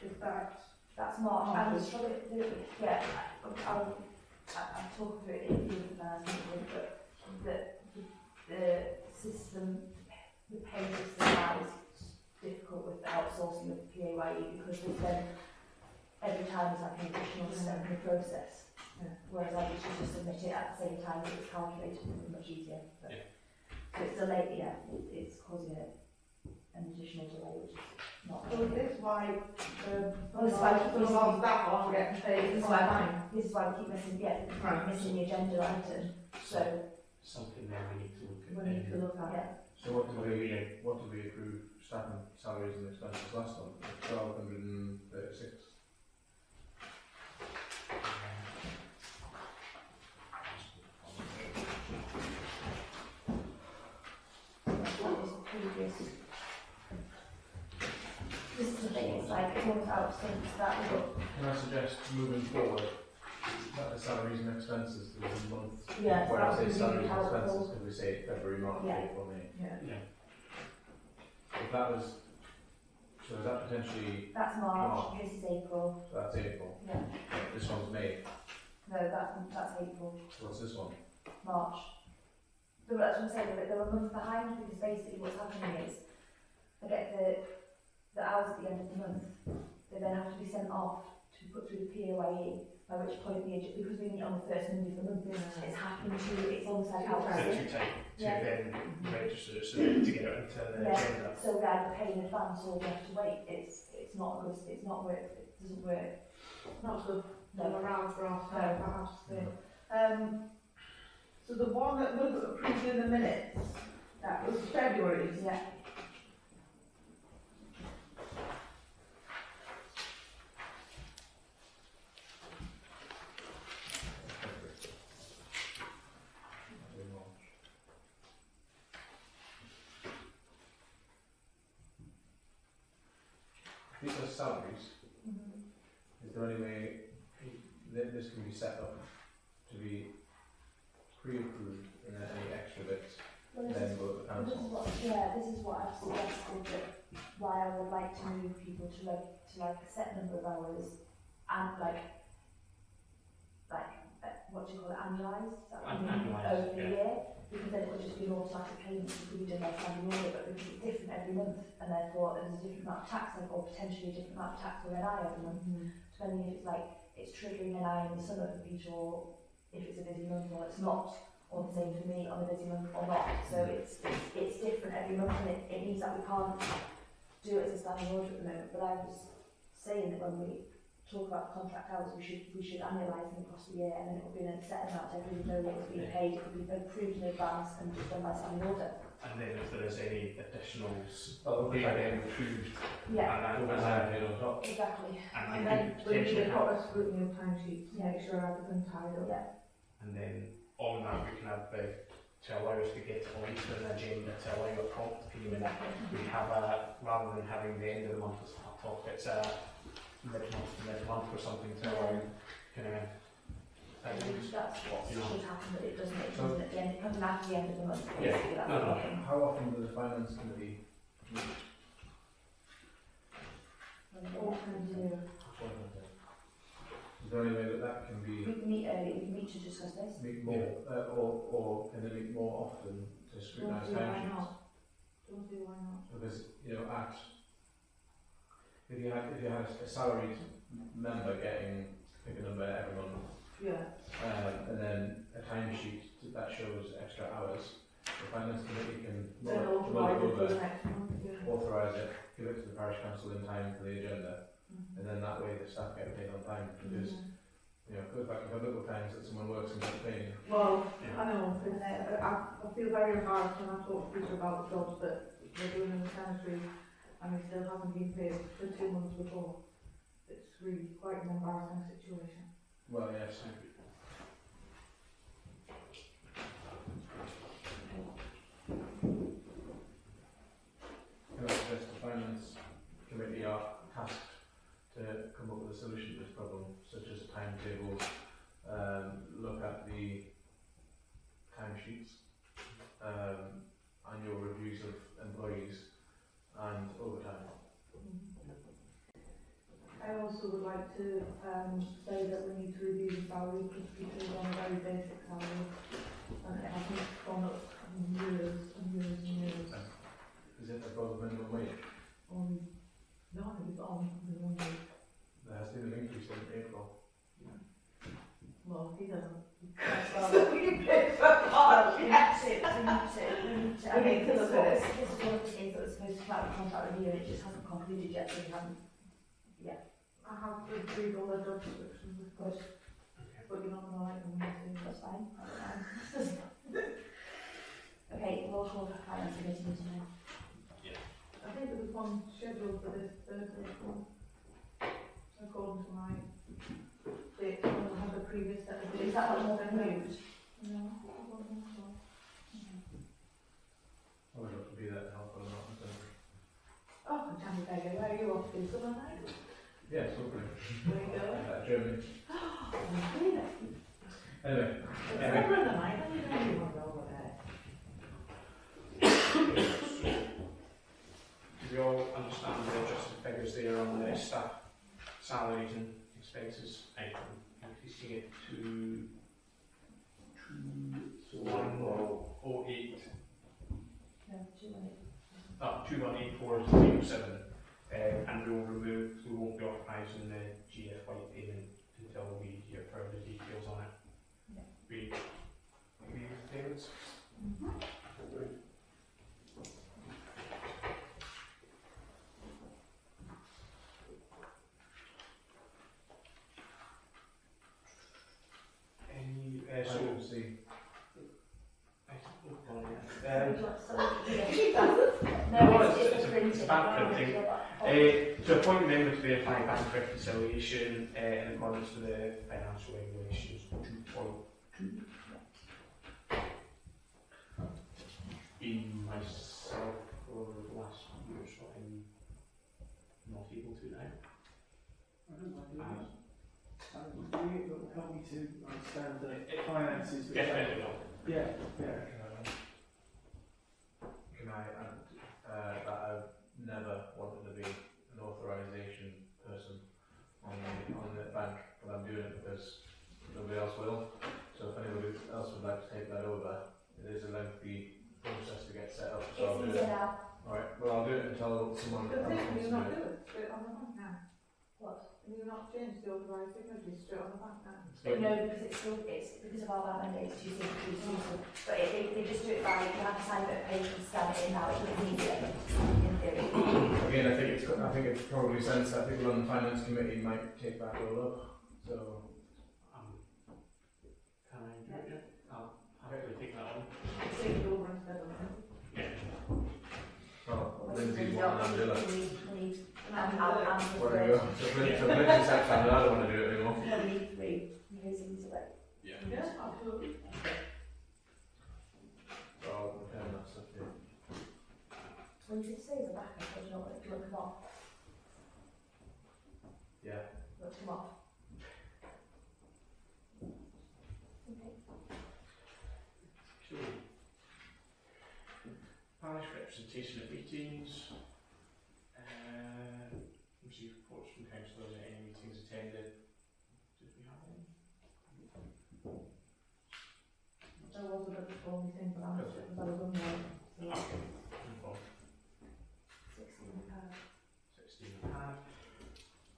is that. That's March. I'm struggling to do it. Yeah, I'm talking through it in the meeting, but the system, the pay system now is difficult with the outsourcing of the PAYE because there's then every time there's like an additional step in the process. Yeah. Whereas I used to just submit it at the same time as it's calculated, it was much easier. But, Yeah. So it's delayed, it's causing an additional delay, which is not So is this why Well, it's like the laws that are getting paid? This is why we keep missing, missing the agenda item. So Something that we need to look at. We need to look at. yeah, So what did we approve staff and salaries and expenses last month? 1,236. that's what was previous. This is the thing, it's like it's almost out of sync to that. Can I suggest moving forward that the salaries and expenses for the month? Yeah, Where I that say would be salaries and helpful. expenses, could we say February, March, Yeah. April, May? Yeah. Yeah. If that was So is that potentially, That's March, this is April. so that's April? Yeah. This one's May. No, that's April. What's this one? March. So that's what I'm saying, they're a month behind because basically what's happening is I get the hours at the end of the month. They then have to be sent off to put through the PAYE, by which point because we meet on the first Monday of the month, it's happened to, it's almost like Too outside. tight to Yeah. then register, so to get it into the agenda. So we either pay in advance or we have to wait. It's not good, it's not work, it doesn't work. Not good. No. Around for our time, I have to say. So the one that was approved in the minutes, that was February. Yeah. These are salaries. Is there any way that this can be set up to be pre-approved and then any extra bits Well, then go to the council? this is what I've suggested, that why I would like to move people to like a set number of hours and what do you call it, annualised? Is that what you mean? Annualised, Over the yeah. year, because then it would just be an automatic payment, it could be done by standing order, but because it's different every month, and therefore there's a different amount of tax, or potentially a different amount of tax or NI every month, depending if it's like, it's triggering NI in the summer for Peter, or if it's a busy month or it's not, or the same for me on a busy month or not. So it's different every month, and it means that we can't do it as a standing order at the moment. But I was saying that when we talk about contract hours, we should annualise them across the year, and then it will be in a set amount, everybody know what is being paid, it will be approved in advance and just done by standing order. And then if there is any additionals, Oh, they okay. are then approved. Yeah, And Over that, time, paid on top. exactly. and And you then could we need potentially a have, proper scrutiny of timesheets to make sure everything's tied up. Yeah. and then on that we can have to allow us to get it onto an agenda to allow a prompt payment. Exactly. We have rather than having the end of the month as cut off, it's a mid-month to mid-month or something to allow kind of That's what you know. should happen, but it doesn't, at the end, it comes after the end of the month, Yeah. basically, that's No, what no. I'm thinking. How often does the finance committee meet? All kinds of years. Is there any way that that can We be can meet early, we can meet to discuss this. meet more, or can they meet more often to scrutinise Why timesheets? not? Don't see why not. Because, you know, if you had a salaried member getting, pick a number every month, Yeah. and then a timesheet that shows extra hours, the finance committee can Then roll authorise it for over, the next month, yeah. authorise it, give it to the parish council in time for the agenda, Mhm. and then that way the staff get paid on time, because, you know, it goes back to biblical times that someone works and gets paid. Well, Yeah. I know, because I feel very embarrassed when I talk to Peter about the jobs that we're doing in the cemetery, and he still hasn't been paid for 2 months before. It's really quite an embarrassing situation. Well, yes. Can I suggest the finance committee are tasked to come up with a solution to this problem, such as timetables, look at the timesheets, annual reviews of employees, and overtime. I also would like to say that we need to review the salary, because people are on a very basic salary, and it hasn't gone up in years and years and years. Is it above minimum wage? No, it was on the 1 week. There has been an increase in April. Well, he doesn't. We need to. I We mean, need to this look is at it. this is one of the things that was supposed to come out of contract review, and it just hasn't concluded yet, so we haven't. I have reviewed all the job descriptions, of course, but you're not gonna like them, That's fine, that's fine. Okay, roll call for finance committee meeting now. I think there was one scheduled for this Thursday, according to my date, when I had the previous set of dates. Is that what more than moved? No, I don't think so. I would love to be there to help, but I'm not. Oh, I can't beggar, where are you off to, somewhere nice? Yes, hopefully. Where you go? Germany. Really? Anyway, It's never in the night, I don't really want to go over there. do we all understand the justification there on the staff salaries and expenses item, increasing it to 2108. No, 218. 218407, and we won't be authorising the GF white payment until we hear further details on it. Yeah. We agree with the payments? Any, so, see. It's bad printing. To appoint a member to verify bank reconciliation in accordance with the financial regulations 2.2. Been myself for the last year, so I'm not able to now. I don't mind doing it. It will help me to understand the finances. Definitely not. Yeah, yeah. Can I add that I've never wanted to be an authorisation person on the bank, but I'm doing it because nobody else will. So if anybody else would like to take that over, it is a lengthy process to get set up. So I'll do It's it. easier now. Alright, well I'll do it until someone The else thing, wants will to you do not it. do it straight on the bank now? What? Will you not change the authorised signatory straight on the bank now? But no, because it's still, it's because of our bank mandates to use it. But they just do it by, you have to sign a bit of paper and scan it in now, it's easier in theory. Again, I think it's probably sense that people on the finance committee might take that role up. So Can I do it? I'll happily take that on. Take it over instead of me. well, Lindsay's one and Angela. What There you go. So Lindsay steps down and I don't want to do it anymore. We need 3. Here's easy way. Yeah. Yeah, absolutely. So I'll return that stuff here. Well, you could say as a backup, but you don't want it to come off. Yeah. Look them off. Okay. Cool. Parish representation at meetings. Receive reports from councillors at any meetings attended. Did we have any? There was a bit of a phone thing, but I'm not sure because I was unwell. No problem. 16 pounds. 16 pad.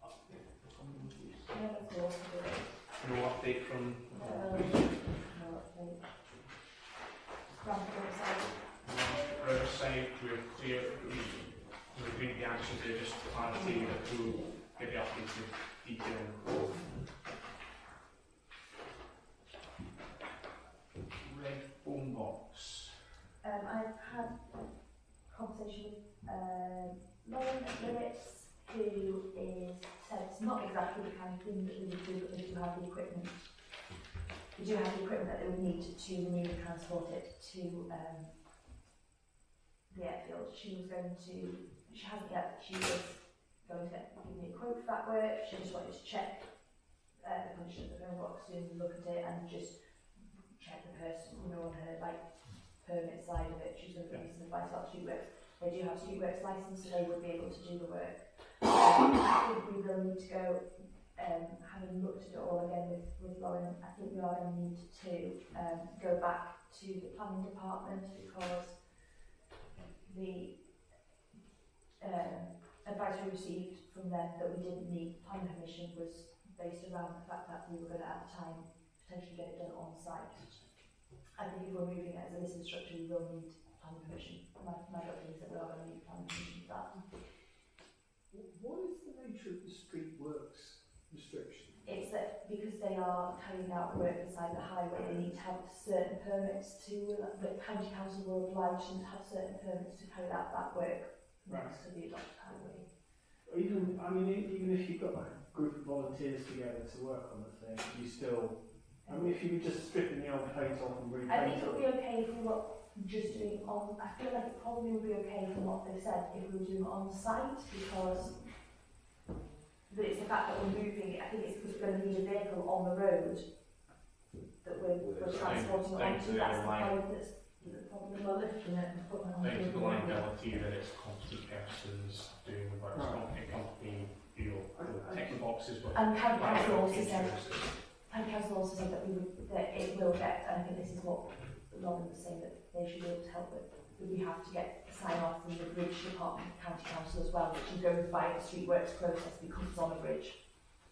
Update from police. Yeah, that's awesome. No update from No update. From the website. Riverside. We're clear. We've agreed the actions there, just clarity that we'll get the updated detail. Red phone box. I've had a conversation with Lauren at Lyrics, who is said it's not exactly the kind of thing that we would do, but they do have the equipment. They do have the equipment that they would need to remove and transport it to the airfield. She was going to, she hasn't yet, but she was going to give me a quote for that work. She just wanted to check the condition of the phone box and look at it and just check the person, on her permit side of it. She's going to give me some advice about streetworks. They do have streetworks licence, so they would be able to do the work. I think we will need to go, having looked at it all again with Lauren, I think we are going to need to go back to the planning department because the advice we received from them that we didn't need planning permission was based around the fact that we were going to at the time potentially get it done on site. I think if we're moving it as a listed structure, we will need planning permission. My gut feeling is that we are going to need planning permission for that. What is the nature of the street works restriction? It's that because they are carrying out work beside the highway, they need to have certain permits the County Council will oblige them to have certain permits to carry out that work next to the adopted highway. Even if you've got like a group of volunteers together to work on the thing, you still, if you were just stripping the old paint off and repaint I think it it. would be okay if we were just doing on, I feel like it probably would be okay from what they've said if we were doing it on site because but it's the fact that we're moving it, I think it's because we're going to need a vehicle on the road that we're transporting it onto, that's the point Is it probably more lifting it and putting it on? Thanks to the liability that it's competent persons doing the work, it's competent company, you know, ticking boxes, but And County Council also said, insurances. County Council also said that it will get, and I think this is what Robin was saying, that they should be able to help with, that we have to get sign off from the bridge department, County Council as well, which is going by the street works process because it's on a bridge.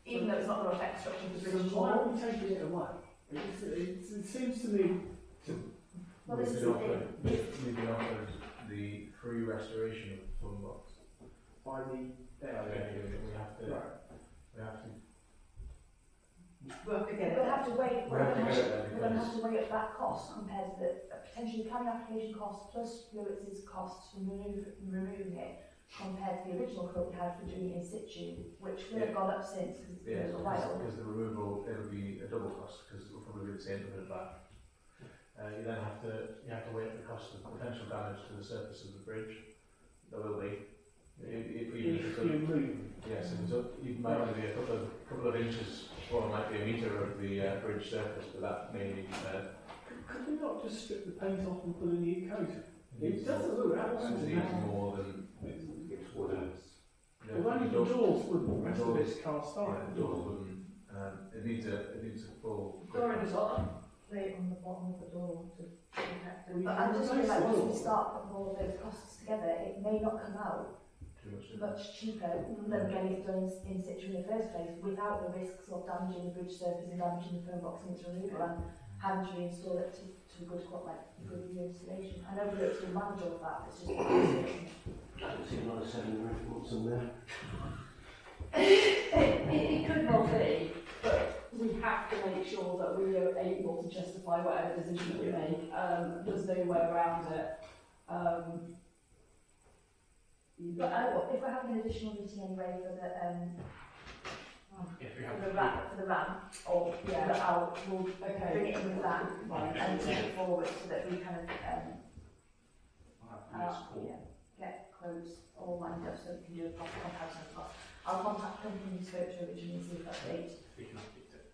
Even though it's not going to affect the structure of the bridge at So why all. are we taking it away? It seems to me Well, this is We've been offered the free restoration of some blocks. by the We have to. Right. We have to. We'll forget We'll have to weigh, We have to get it there we're going to because have to weigh up that cost compared to the potentially planning application cost plus Lewis's cost from removing it compared to the original quote we had for doing it in situ, which will have gone up since because it's been a while. because the removal it'll be a double cost because it'll probably be the same to put it back. You then have to weigh up the cost of potential damage to the surface of the bridge. There will be. If you move. yes, if it's up, it might only be a couple of inches, or it might be a metre of the bridge surface, but that may need Could we not just strip the paint off and put a new coat? It doesn't look absolutely needs more than It's wooden. Well, only the doors wouldn't, the rest of it's cast yeah, iron. the doors wouldn't. It needs a full. Door is on, plate on the bottom of the door to protect it. But I'm just feeling like once we start putting all of those costs together, it may not come out Too much. much cheaper than getting it done in situ in the first place without the risks of damaging the bridge surface and damaging the phone box in its removal and having to reinstall it to a good installation. I know Brooks will manage all of that, it's just I can see another 7 months in there. It could well be, but we have to make sure that we are able to justify whatever decision that we make. There's no way around it. But if we're having an additional meeting anyway for the If we have for the RAM, or we'll bring it in with that and take it forward so that we kind of we'll have to use get quotes all lined up so we can do a proper comparison of costs. I'll contact the company who spoke to originally and see if that's date. we can update it.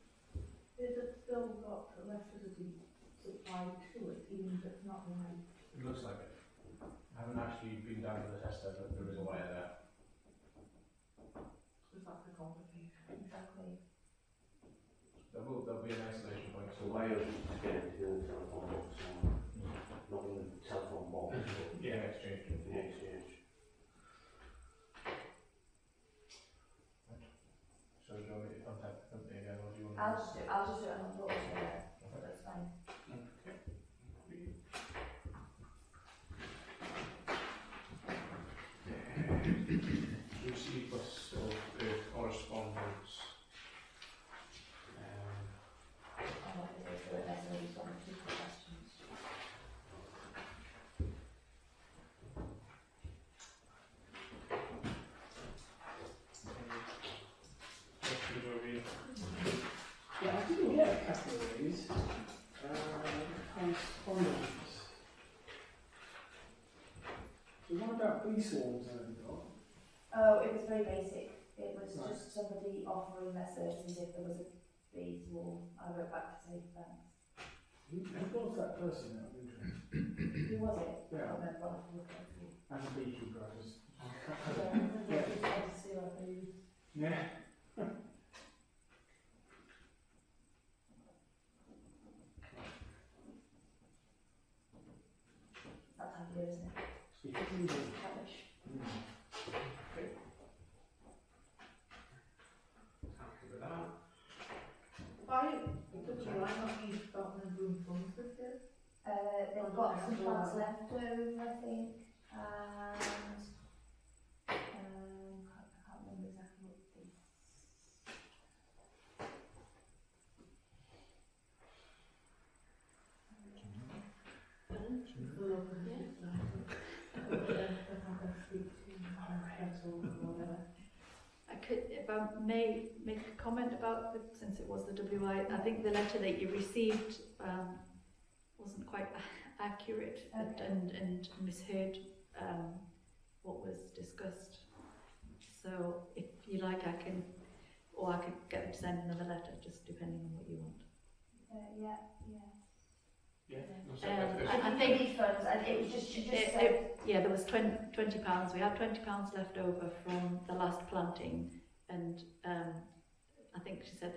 Is it still got electricity supplied to it, even if it's not right? It looks like it. I haven't actually been down to the tester, but there is a wire there. Is that the complication? Exactly. There'll be an isolation point. So why are we getting to the telephone box? Not in the telephone box, but Yeah, exchange. in the exchange. So do you want me to contact the company again, or do you want? I'll just do it on the board, so that's fine. Receive list of correspondence. I'm not going to go through it, there's only one or two questions. Questions or we? Yeah, I didn't get a couple of these. Correspondence. The one about bee swarms I haven't got. Oh, it was very basic. It was Right. just somebody offering their services if there was a bee swarm. I wrote back to say thanks. Who was that person out of interest? Who was it? I Yeah. can't remember. I'll have to look at it. And the beekeeper, I just. Yeah, just wanted to see what they used. Yeah. That's how you do, isn't it? It is indeed. Rubbish. Happy with that. Why, why not use Scotland room funds with this? They've got some plants left over, I think, and I can't remember exactly what the I could, if I may make a comment about it, since it was the WI, I think the letter that you received wasn't quite accurate and misheard what was discussed. So if you like, I can could get them to send another letter, just depending on what you want. yeah. I think these funds, and it was just, she just said, yeah, there was £20. We had £20 left over from the last planting, and I think she said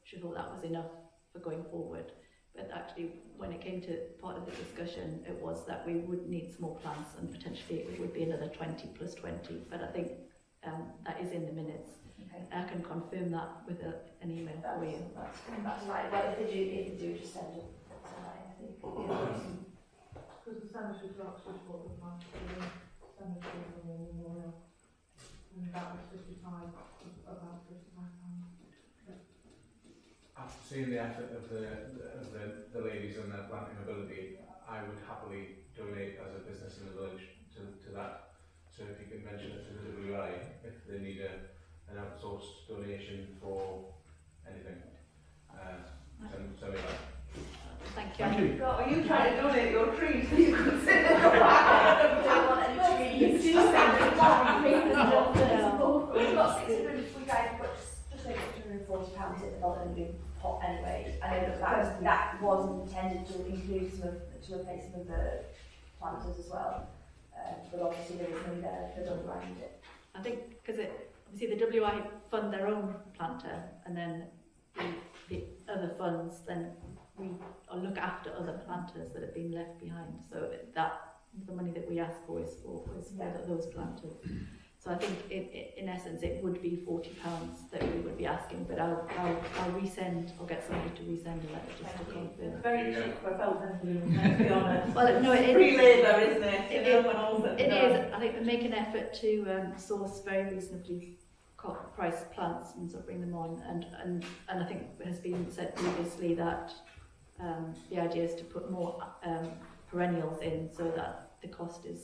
she thought that was enough for going forward. But actually, when it came to part of the discussion, it was that we would need some more plants, and potentially it would be another 20 plus 20. But I think that is in the minutes. okay, I can confirm that with an email for you. that's fine. Well, if they do, just send it tonight, I think. Because the cemetery blocks was what the plan for the cemetery and the memorial. And that was 55, about £55. After seeing the effort of the ladies and their planting ability, I would happily donate as a business in the village to that. So if you can mention it to the WI, if they need an outsourced donation for anything, send me that. Thank you. Thank you. Are you trying to donate your trees? You could sit I don't want any trees. We've got 600, we guys put just over £640 in the building pot anyway. I know that was intended to include to replace some of the planters as well. But obviously there was money there for them around it. I think because obviously the WI fund their own planter, and then the other funds then we look after other planters that have been left behind. So that the money that we ask for is for those planters. So I think in essence it would be £40 that we would be asking, but I'll resend. I'll get somebody to resend a letter just to confirm. very cheap for Felton, let's be honest. Well, no, Free labour, isn't it? It is. I think we make an effort to source very reasonably priced plants and sort of bring them on, and I think it has been said previously that the idea is to put more perennials in so that the cost it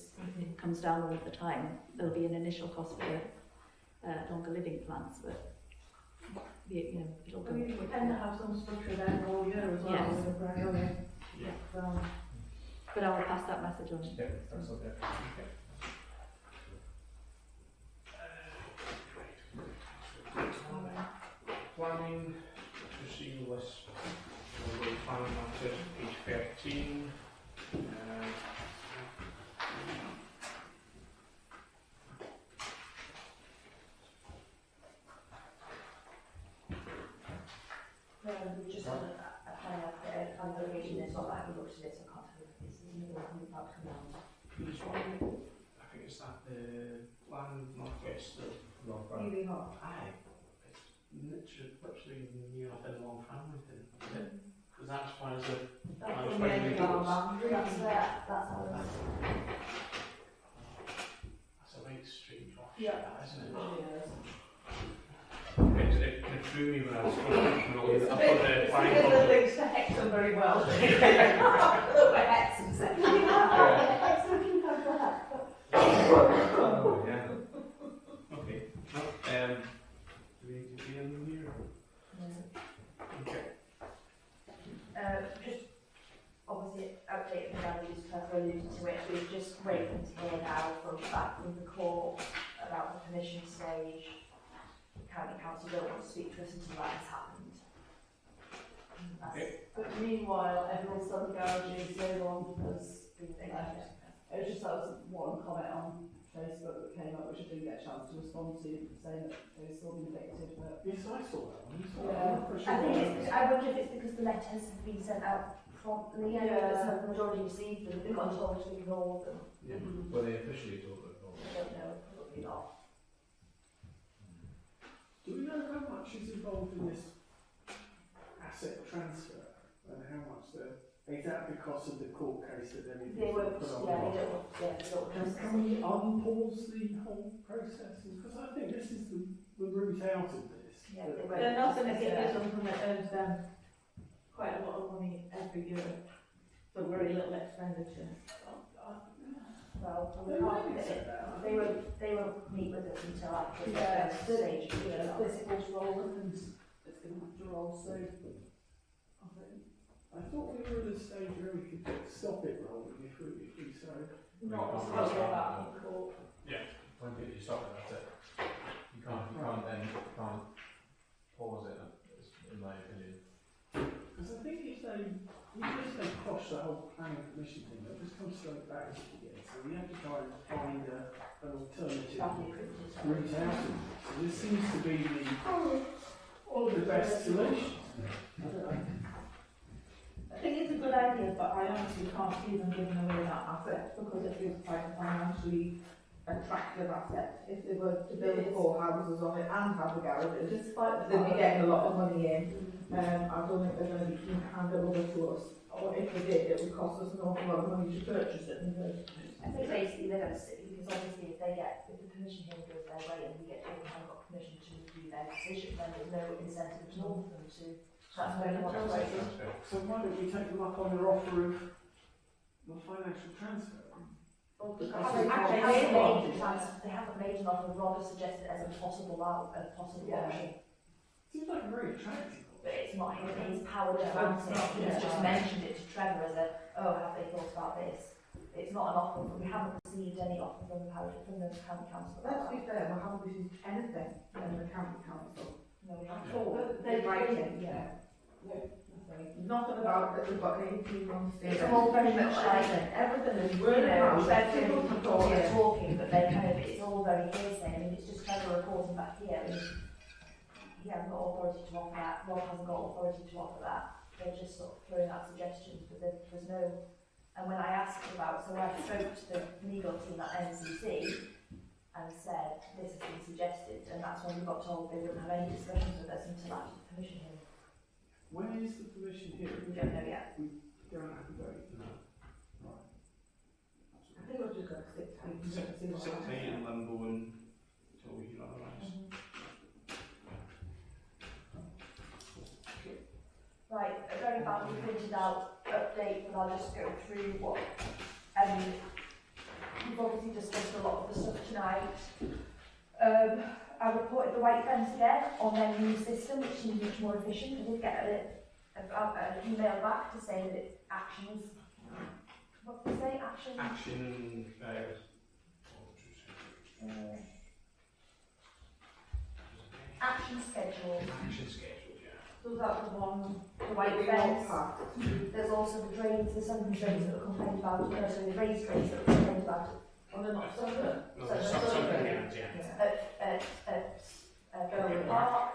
comes down all the time. There'll be an initial cost for longer living plants, but it'll go. We tend to have some structure there all year as well. Yes. With the perennial. Yeah. So, But I will pass that message on. Yeah, that's okay. Planning, receiving list, planning matters, page 13. We just had a plan revision. It's not like we looked at it, so I can't tell you if this is another one about to come down. Which one? I think it's that the land northwest of really hot. Aye. It's literally near up in Long Framlington. Because that's why there's a That's That's when where we we end do our it. boundary. That's ours. that's a right strange off Yeah. that, isn't it? Yes. It threw me when I was going It's I a put bit, the it's planning because board. it links to Hexham very well. Look at Hexham said. Oh, yeah. Okay. No, do we need to be in here? Okay. Just obviously update the values, Trevor alluded to it. We're just waiting to hear now back from the court about the permission stage. County Council don't want to speak to us until that has happened. That's But meanwhile, everyone's done the garages, no one has been left. It was just that was one comment on Facebook that came up, which I didn't get a chance to respond to, saying that they were still being evicted, but Yes, I saw that one. I think I wonder if it's because the letters have been sent out promptly. I know that some of them had already received them, they've got told to ignore them. Yeah. Were they officially told it? I don't know, probably not. Do we know how much is involved in this asset transfer and how much is that because of the court case that then They won't, put on? they don't Can we unpause the whole process? Because I think this is the route out of this. Yeah, they won't. They're not going to give you something that earns them quite a lot of money every year for very little expenditure. Well, They might accept that. they won't meet with us until after the yeah, first stage. this was rolling and it's going to have to roll soon. I thought we were at a stage where we could stop it rolling if we so. Not Yeah. as much of that in court. When did you stop it? That's it. You can't then pause it, in my opinion. Because I think if they You just say quash the whole planning commission thing, it just comes straight back again. So we have to try and find an alternative route out of it. So this seems to be the best solution. I don't know. I think it's a good idea, but I honestly can't see them giving away that asset because it feels quite a financially attractive asset. If they were to build 4 houses on it and have the garages, Despite the they'd be fact getting a lot of money in. I don't think they're going to be keen to hand it over to us. Or if they did, it would cost us an awful lot of money to purchase it in the first place. I think basically they're going to sit, because obviously if the permission here goes their way and we get told we haven't got permission to review their decision, then there's no incentive at all for them to, that's very much right. So why don't we take them up on their offer of the financial transfer? They haven't made an offer, rather suggested it as a possible option. Seems like a very attractive But it's not his power to grant it. He's just mentioned it to Trevor as have they thought about this? It's not an offer, but we haven't received any offer from the county council. Let's be fair, we haven't received anything from the county council. No, we haven't. At all. They writing. yeah. Nothing about that we've got 18 months. It's all very much like everything is you word know, of mouth. People can talk. they're talking, but they kind of, it's all very hearsay. I mean, it's just Trevor reporting back here. I mean, he hasn't got authority to offer that. Rob hasn't got authority to offer that. They're just sort of throwing out suggestions, but there's no. And when I asked about, so I spoke to the legal team at NCC and said this has been suggested, and that's when we got told they wouldn't have any discussions with us until after the permission hearing. When is the permission here? We don't know yet. We don't have a date. No. Right. I think we've just got to stick to it. Sit tight in limbo until we hear otherwise. Right, a very badly printed out update, but I'll just go through what we've obviously discussed a lot of the stuff tonight. I reported the white fence again on their new system, which seems much more efficient. I did get an email back to say that it actions. What did it say? Action. Action. Action schedule. Action schedule. Yeah. So that's the one, The white fence. path. There's also the drains. There's some drains that were complained about. No, so the raised drains that were complained about. Oh, they're not so good. No, there's something else, yeah. At Park,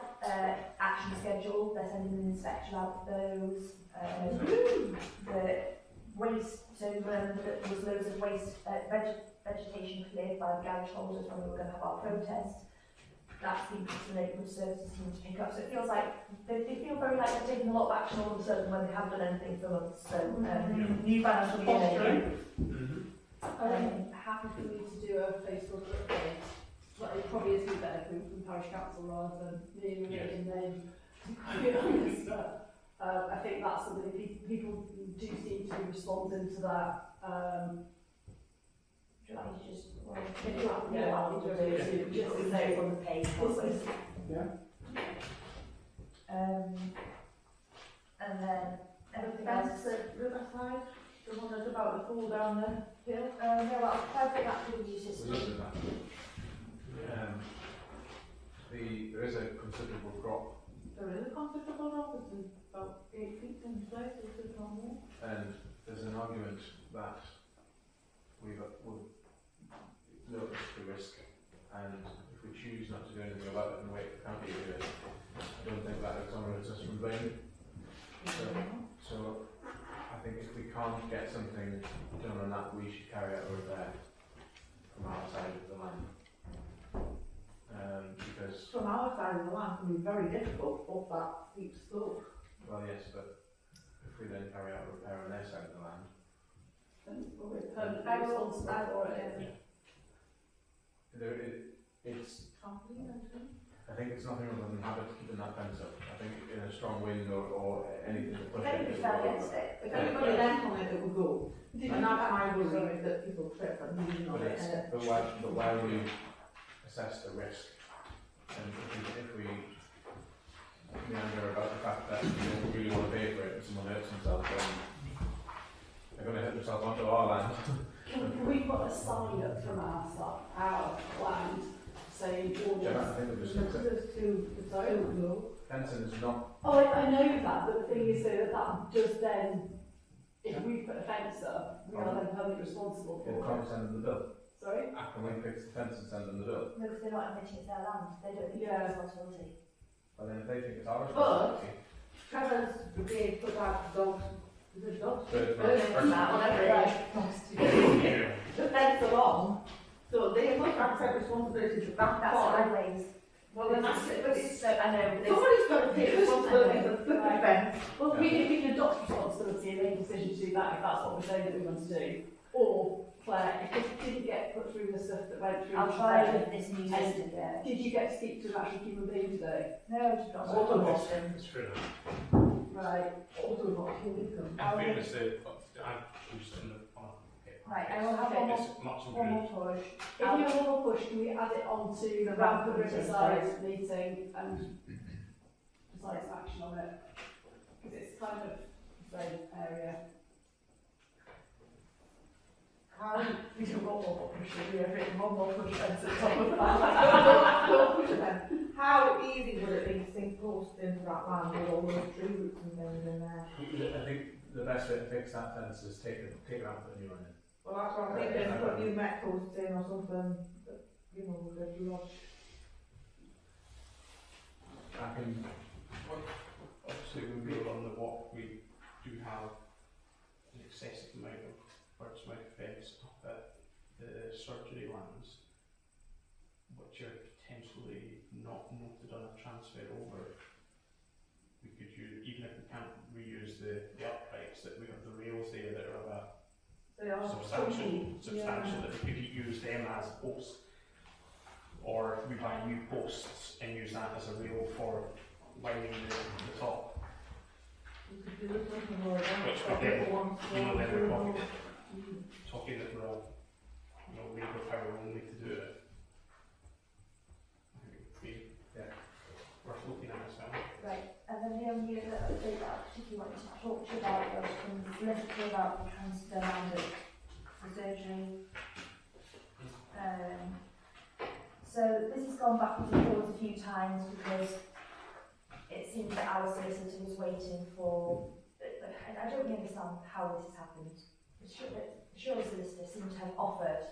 action schedule, they're sending an inspector out for those. The waste, so there was loads of waste, vegetation cleared by the garage holders when we were going to have our protest. That's been put to the neighbourhood services team to pick up. So it feels like, they feel very like they're taking a lot of action all of a sudden when they haven't done anything for months. So, new financial year. I'm happy for you to do a Facebook update. But it probably is good better coming from parish council rather than being a maiden name. To be honest, but I think that's something people do seem to be responding to that. Do you want me to just, Just to say say on the page. Yeah. And then everything Fence else. at Riverside, the one that's about to fall down the hill. No, I'll try to put that through the new We system. looked at that. There is a considerable drop, There is a considerable drop, it's about 8 feet in place, it's a lot more. and there's an argument that we've noticed the risk, and if we choose not to do anything about it and wait for the county to do it, I don't think that exonerates us from blame. So I think if we can't get something done on that, we should carry out a repair from our side of the land. Because, From our side of the land, it can be very difficult up that steep slope. well, yes, but if we then carry out a repair on their side of the land, I will stand for it. it's, I think it's nothing other than habit keeping that fence up. I think in a strong wind or anything to push If anybody it. fell against it, If anybody leant on it, it would go. And that's my worry, that people trip and lean on But it. but why would we assess the risk? And if we meander about the fact that we don't really want to pay for it and someone hurts themselves, then they're going to hit themselves onto our land. Can we put a sign up from our land saying all Yeah, I this? think we're just There's two low. fencing is not. Oh, I know that, but the thing is though that does then if we put a fence up, we are then permanently responsible Can for come it. send them the bill? Sorry? Can we fix the fence and send them the bill? No, because they're not admitting it's their land. They don't think Yeah. it's their responsibility. But then if they think it's our But- responsibility, Trevor's brigade put out dogs, is it dogs? birds, Birds, birds, whatever it is. Yeah. The fence along, so they must accept responsibility for that That's part. always. Well, then that's it, but it's, So I know, but somebody's got to take responsibility for the flipping fence. Well, we can adopt responsibility and make a decision to do that if that's what we're saying that we want to do. Or, Claire, if this didn't get put through the stuff that went through. I'll try with this new And system, yeah. Did you get to speak to an actual human being today? No, just not What so the Robson. It's true. Right. Also, what here we come. In fairness, I've used it in the past. Right, I will have Okay. one more, It's much one improved. more push. If you have one more push, can we add it on to the Ramford Riverside meeting and decide some action on it? Because it's kind of the same area. How, We don't want one more push, we have written one more push fence at the top of that. don't push it then. How easy would it be to sink posts into that land with all those tree roots and things in there? I think the best way to fix that fence is take it out and put a new one in. Well, that's what I'm thinking, put new met posts in or something, that, you know, with a lodge. I can, Obviously, when we were on the walk, we do have an excessive amount of birds mouth fence up at the surgery lands, which are potentially not noted on a transfer over. We could use, even if we can't reuse the uprights, that we have the rails there that are of a They are substantial, chunky, that we could use them as posts. Or we buy new posts and use that as a rail for lining the top. You could do something more than Which would then, you know, then we're talking that we're all, you know, labour power only to do it. I think it would be, worth looking at as well. Right, and then the only other update that I particularly wanted to talk to you about was from the solicitor about the transfer land of the surgery. So this has gone backwards and forwards a few times because it seems that our solicitor was waiting for, and I don't really understand how this has happened. The Surely solicitor seemed to have offered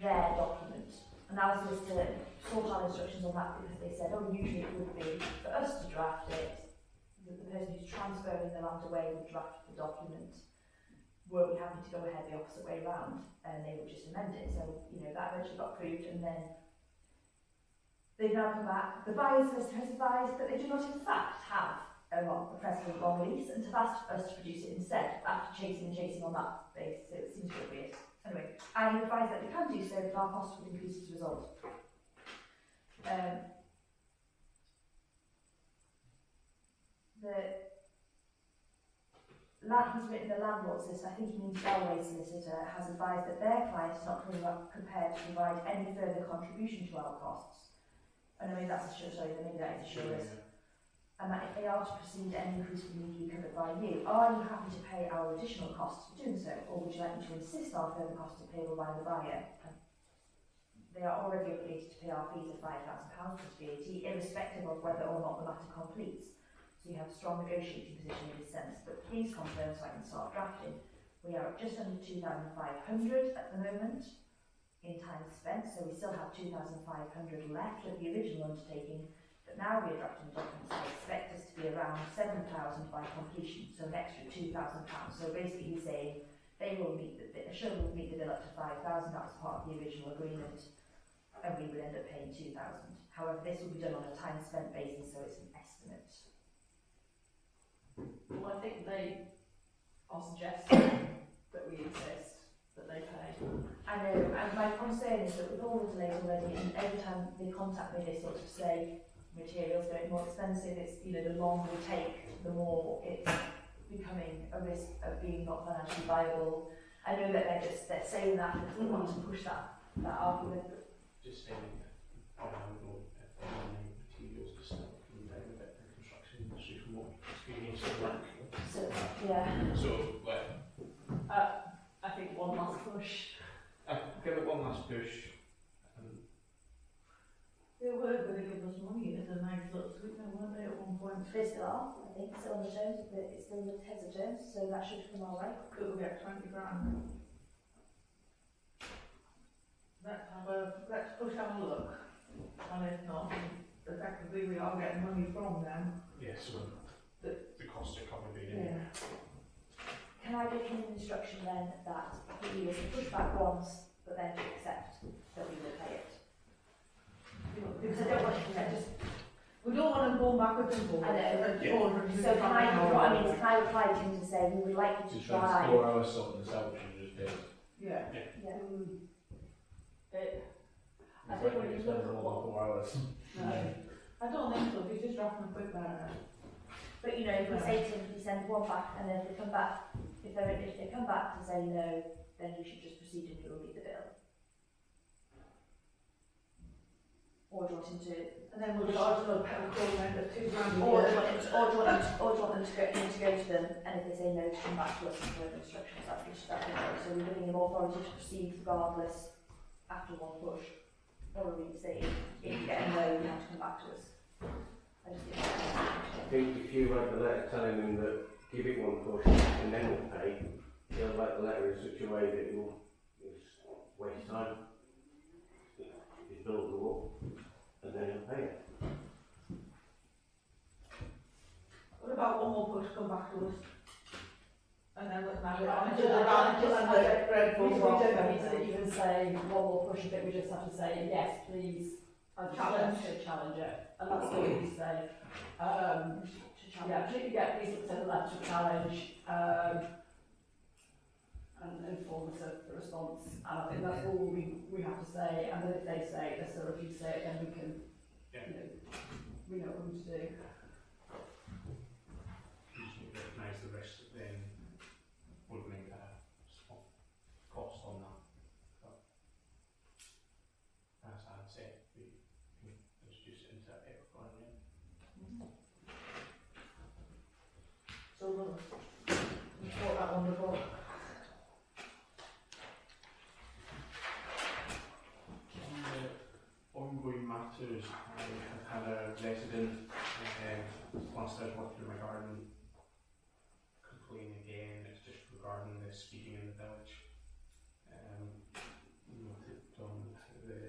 their document, and our solicitor sought our instructions on that because they said, oh, usually it would be for us to draft it, that the person who's transferring the land away would draft the document. Were we happy to go ahead the opposite way round, and they would just amend it. So, you know, that eventually got approved, and then they've now come back. The buyer's solicitor has advised that they do not in fact have a precedent long lease, and have asked us to produce it instead, after chasing on that basis. So it seems a bit weird. Anyway, I have advised that we can do so, but our costs would increase as a result. He's written the landlord solicitor, I think he means Bellway's solicitor, has advised that their client is not prepared to provide any further contribution to our costs. And I mean that's maybe that is assurance. And that if they are to proceed, any increase will need to be covered by you. Are you happy to pay our additional costs for doing so, or would you like me to insist our further costs are payable by the buyer? They are already obligated to pay our fees of £5,000 plus VAT, irrespective of whether or not the matter completes. So you have a strong negotiating position in this sense, but please confirm so I can start drafting. We are at just under 2,500 at the moment in time spent, so we still have 2,500 left of the original undertaking, but now we are drafting documents. I expect us to be around 7,000 by completion, so an extra £2,000. So basically he's saying they will meet the meet the bill up to 5,000, that was part of the original agreement, and we would end up paying 2,000. However, this will be done on a time spent basis, so it's an estimate. Well, I think they are suggesting that we insist that they pay. I know, and my concern is that with all the delays already, and every time they contact me, they sort of say materials getting more expensive. It's, you know, the longer we take, the more it's becoming a risk of being not financially viable. I know that they're saying that because they want to push that argument. But Just saying that, I don't know if any materials just start coming down a bit in the construction industry from what experience of work. so yeah, So, like, I think one last push. give it one last push. They were going to give us money as a nice touch with them, weren't they, at one point? They still are, I think, still on the terms, but it's still in the heads of terms, so that should come our way. Could we get 20 grand? Let's push have a look, and if not, effectively we are getting money from them. Yes, so the costs are covered in. Can I give him an instruction then that he is to push back once, but then to accept that we will pay it? Because I don't want it to just. We don't want them going backwards and forwards. I know. Yeah. So can I, what I mean is, can I reply to him to say we would like you Just to try? 4 hours sorting this out, which you just did. Yeah. Yeah. I think when you look at more than 4 hours. No, I don't think so. If you just draft them a quick letter. But you know, if we say to him, we send one back, and then if they come back, if they come back to say no, then you should just proceed and he'll read the bill. Or do you want him to? And then we'll also pay a call rent of 2 grand a Or do year. you want them to go to them, and if they say no, to come back to us with further instructions. That's the way. So we're giving him authority to proceed regardless after one push, or a restate. If you get a no, you have to come back to us. I just think I think if you write the letter telling them that give it one push and then we'll pay, they'll write the letter in such a way that you'll waste time. His bill will go up and then he'll pay it. What about one more push, come back to us? And then we'll have it on I to the round, just and the dreadful we rock. don't need to even say one more push, but we just have to say yes, please. Challenge. Challenge it, and that's what we say. Yeah, please send a letter to challenge, and inform us of the response. And I think that's all we have to say. And then if they say this, or if you say it, then we can, we know what to do. You just need to recognise the risk that then would make a small cost on that. But as I'd say, we can introduce it into a paper plan. So we'll put that on the book. Ongoing matters, I have had a resident, whilst I was working in my garden, complain again. It's just regarding the speeding in the village. Noted on the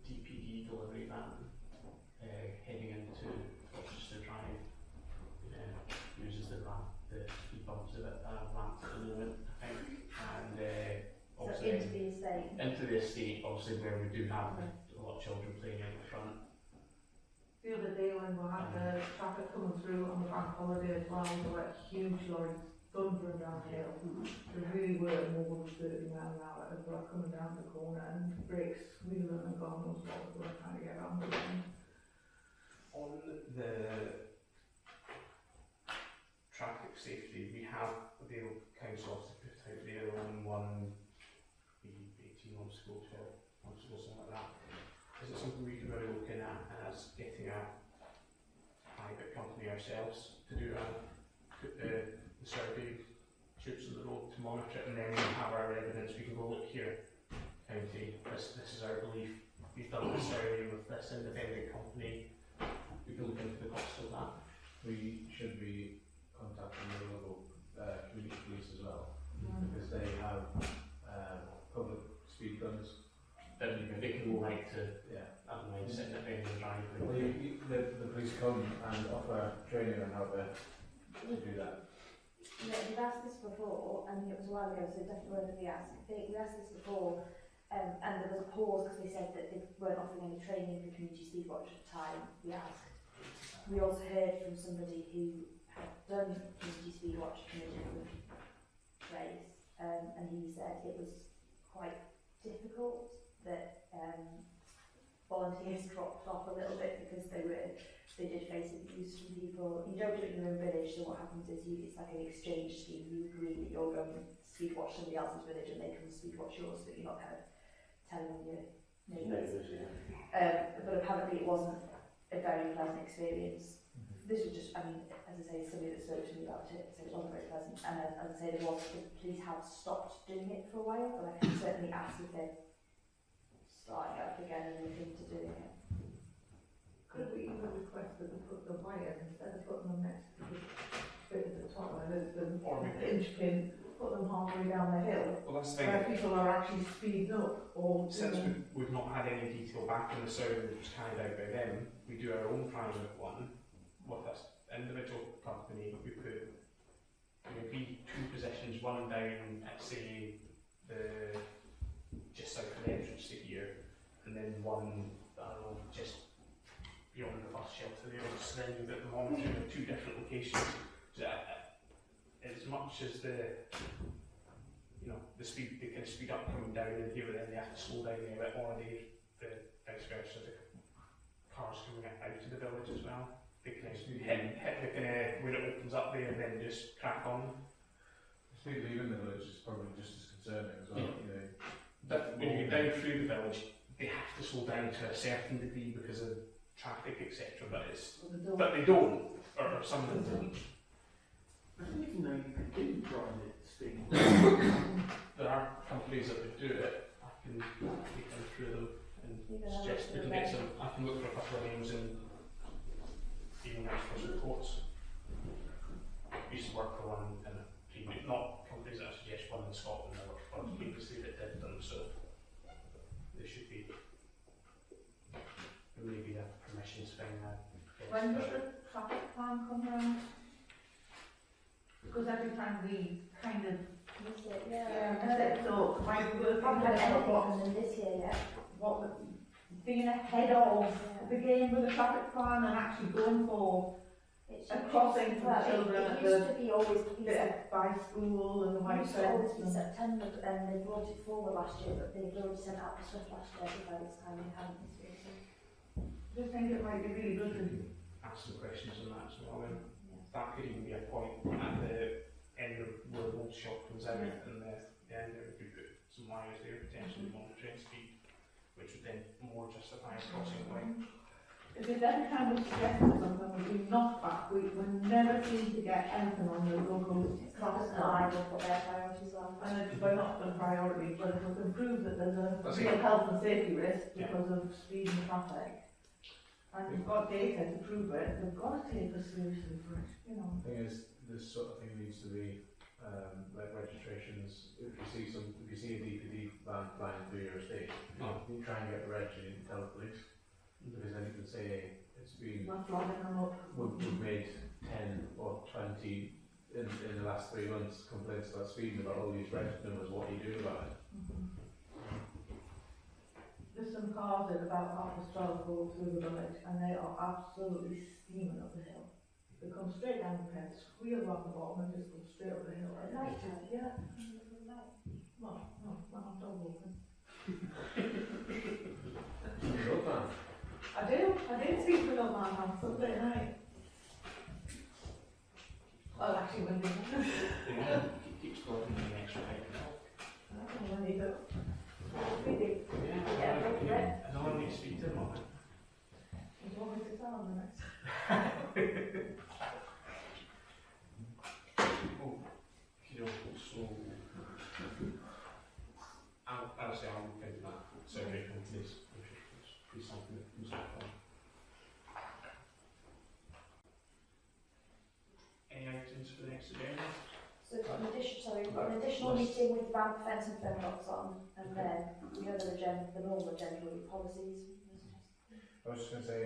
DPD delivery van heading into Rochester Drive uses the speed bumps a bit ramp at the moment, I think, and So obviously into the estate. into the estate, obviously where we do have a lot of children playing out the front. The other day when we had the traffic coming through on the bank holiday as well, there were huge lorries thundering down the hill. They really were more than 30 miles an hour as they were coming down the corner, and brakes squealing and God knows what they were trying to get around with them. On the traffic safety, we have the council to put out their own one, maybe 18 months ago, 12 months ago, something like that. Is it something we can be looking at as getting a private company ourselves to do put the survey troops on the road to monitor it, and then we have our evidence, we can go, look here, county, this is our belief, we've done this survey with this independent company, we can look into the cost of that. We should be contacting the local community police as well, because they have public speed guns. They can go right to, Yeah. I don't know, sitting at the end of the driveway. Well, the police come and offer training on how to do that. Yeah, we've asked this before, and it was a while ago, so definitely worth we asked. We asked this before, and there was a pause because they said that they weren't offering any training for community speed watch at the time. We asked. We also heard from somebody who had done community speed watch in a different place, and he said it was quite difficult that volunteers dropped off a little bit because they did face abuse from people. You don't do it in your own village, so what happens is it's like an exchange scheme. You agree that you're going to speed watch somebody else's village and they come speed watch yours, but you're not kind of telling your neighbours. But apparently it wasn't a very pleasant experience. This was just, I mean, as I say, somebody that spoke to me about it said it wasn't very pleasant, and as I say, the police have stopped doing it for a while, but I can certainly ask if they've starting up again and look into doing it. Could we even request that we put the wires instead of putting them next to the bit at the top where there's the inch pin, put them halfway down the hill, Well, that's the thing. where people are actually speeding up or Since doing- we've not had any detail back on the survey that was carried out by them, we do our own private one with this individual company. We put, it would be two positions, one down at say the just south of the entrance to here, and then one, I don't know, just beyond the bus shelter there. So then you've got them monitoring at two different locations. So, as much as the the speed, they can speed up coming down in here, but then they have to slow down a bit, or the vice versa, the cars coming out of the village as well. They can actually hit the kind of, when it opens up there, and then just crack on. Speed leaving the village is probably just as concerning as well. You know, But when you get down through the village, they have to slow down to a certain degree because of traffic, etc. But they don't, or some of them don't. I didn't even know you could do private speed. There are companies that would do it. I can take them through them and You can have a suggest we look can through get them. some. I can look for a couple of names and even ask for some quotes. I used to work for one in a previous, not companies that I suggest, one in Scotland. I worked for previously that did them, so they should be. It may be a permissions thing now. When does the traffic plan come round? Because every time we kind of, Is it? miss it, so my work I haven't had anything what, from them this year yet. being ahead of the game with the traffic plan and actually going for It's a crossing for the children It at used the to be always bit by school and the It white used to always fence. be and- September, and they brought it forward last year, but they've already sent out the stuff last year, so by this time they haven't this year. So, Just think it might be really good to Ask some questions on that as well. And yeah. that could even be a point at the end of where the old shop comes out, and the end there we could put some wires there, potentially monitoring speed, which would then more justify a crossing point. If there's every time we suggest something, we do knock back, we never seem to get anything on the local It's traffic not plan. what their priorities are. And it's, we're not the priority, but if we can prove that there's a That's real it. health and safety risk Yeah. because of speed and traffic, and we've got data to prove it, we've got to take a solution for it, you know. the thing is, this sort of thing needs to be like registrations. If you see a DPD van flying through your estate, you try and get the reg, you can tell the police, because then you can say it's been We're flagging them up. we've made 10 or 20 in the last 3 months complaints about speeding about all these reg numbers. What do you do about it? There's some cars at about 12:30 go through the village and they are absolutely steaming up the hill. They come straight down the path, squeal round the bottom and just go straight up the hill. At night time? Yeah. Well, no, I'm dog walking. Road van. I did speak to an old man on Sunday night. Well, actually, when they, Keeps going in the extra height. I don't know when they do. Really, Yeah, I don't want to speak to them on it. there's always a sound the next. Oh, so I'll say I'll look into that survey companies. Be something that comes up on. Any items for the next agenda? So we've got an additional meeting with Ramp, Felton and Robson, and then we have the normal agenda will be policies. I was just going to say,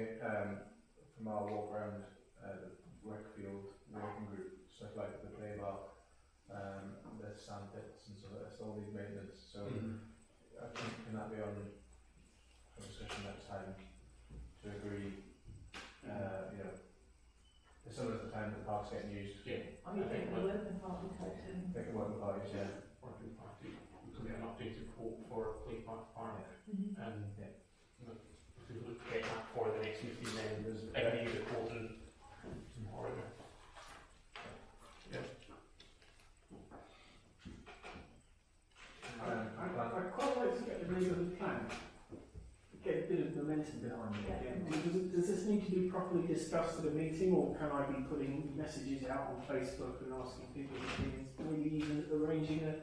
from our walk around the Workfield working group, stuff like the play bar, the sand pits and so that's all these maintenance. So I think can that be on for discussion next time to agree, as soon as the time the park's getting used. Yeah. Are you taking the working party type thing? They can work with parties, yeah. Working party. We can get an updated quote for Play Park Park. And if we look at that for the next meeting, then there's any of the quote and order. I'd quite like to get the Neighbourhood Plan, get a bit of momentum behind it again. Does this need to be properly discussed at a meeting, or can I be putting messages out on Facebook and asking people's opinions? Maybe even arranging a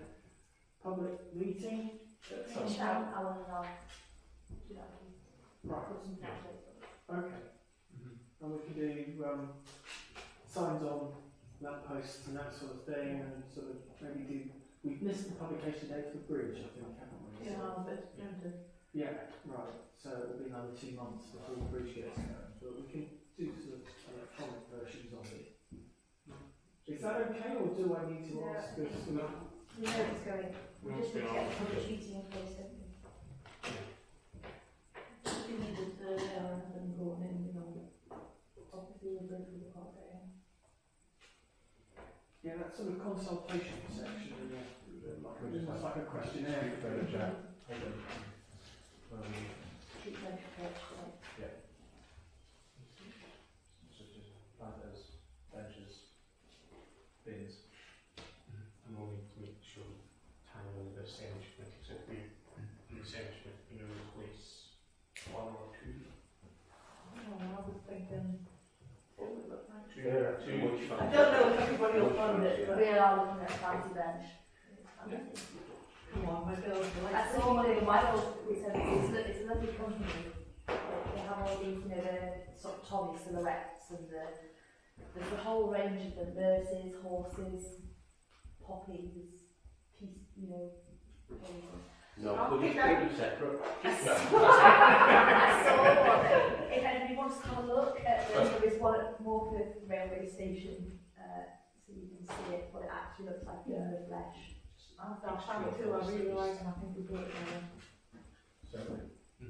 public meeting at some point? Alan and I. do that, please. Right. Put some Yeah. placards up. Okay. And we can do signs on lampposts and that sort of thing, and sort of maybe do. We've missed the publication date for the bridge, I think, haven't we? Yeah, but it's going to. Yeah, right. So it'll be another 2 months before the bridge gets going, but we can do sort of electronic versions of it. Is that okay, or do I need to Yeah. ask us? We know it's going. We just need to get the public meeting in place, don't we? We need to survey and then go in, you know, obviously we're going to the park area. Yeah, that sort of consultation section, almost like a questionnaire. Street bench approach, right? Just planters, benches, bins. And we'll need to make sure time on the sandwich committee, so if we, the sandwich committee, you know, replace 1 or 2. Oh, I was thinking, what would it look like? Yeah, too much fun. I don't know if everybody will fund it, but We are looking at a fancy bench. come on, my girls are like. That's all the Michael, it's a lovely company. They have all these, you know, the sort of Tommy silhouettes and there's a whole range of them, nurses, horses, poppies, you know, everything. No, I'll we'll pick just keep them separate. I saw one. If anybody wants to have a look at there is one at Morpeth railway station, so you can see it, what it actually looks like in the flesh. I found it too, I really like it, I think we do it together. Certainly.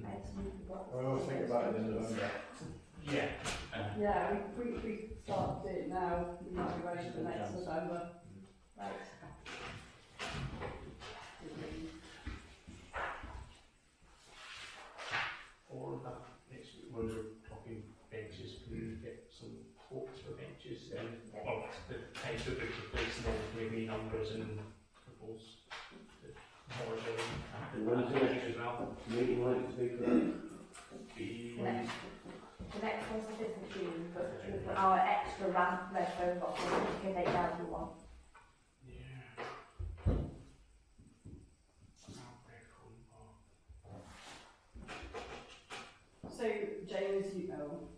Excellent. I always think about it in November. Yeah. Yeah, we start to do it now, we might be ready for next November. Right. Or that next week, when we're talking benches, can we get some quotes for benches and of the types of bridge replacing them, maybe numbers and propose the more And when is the as next well. meeting likely to be for that? The next one's the 5th of June, but we've got our extra ramp red phone box, we can take down if you want. Yeah. So, James, you know.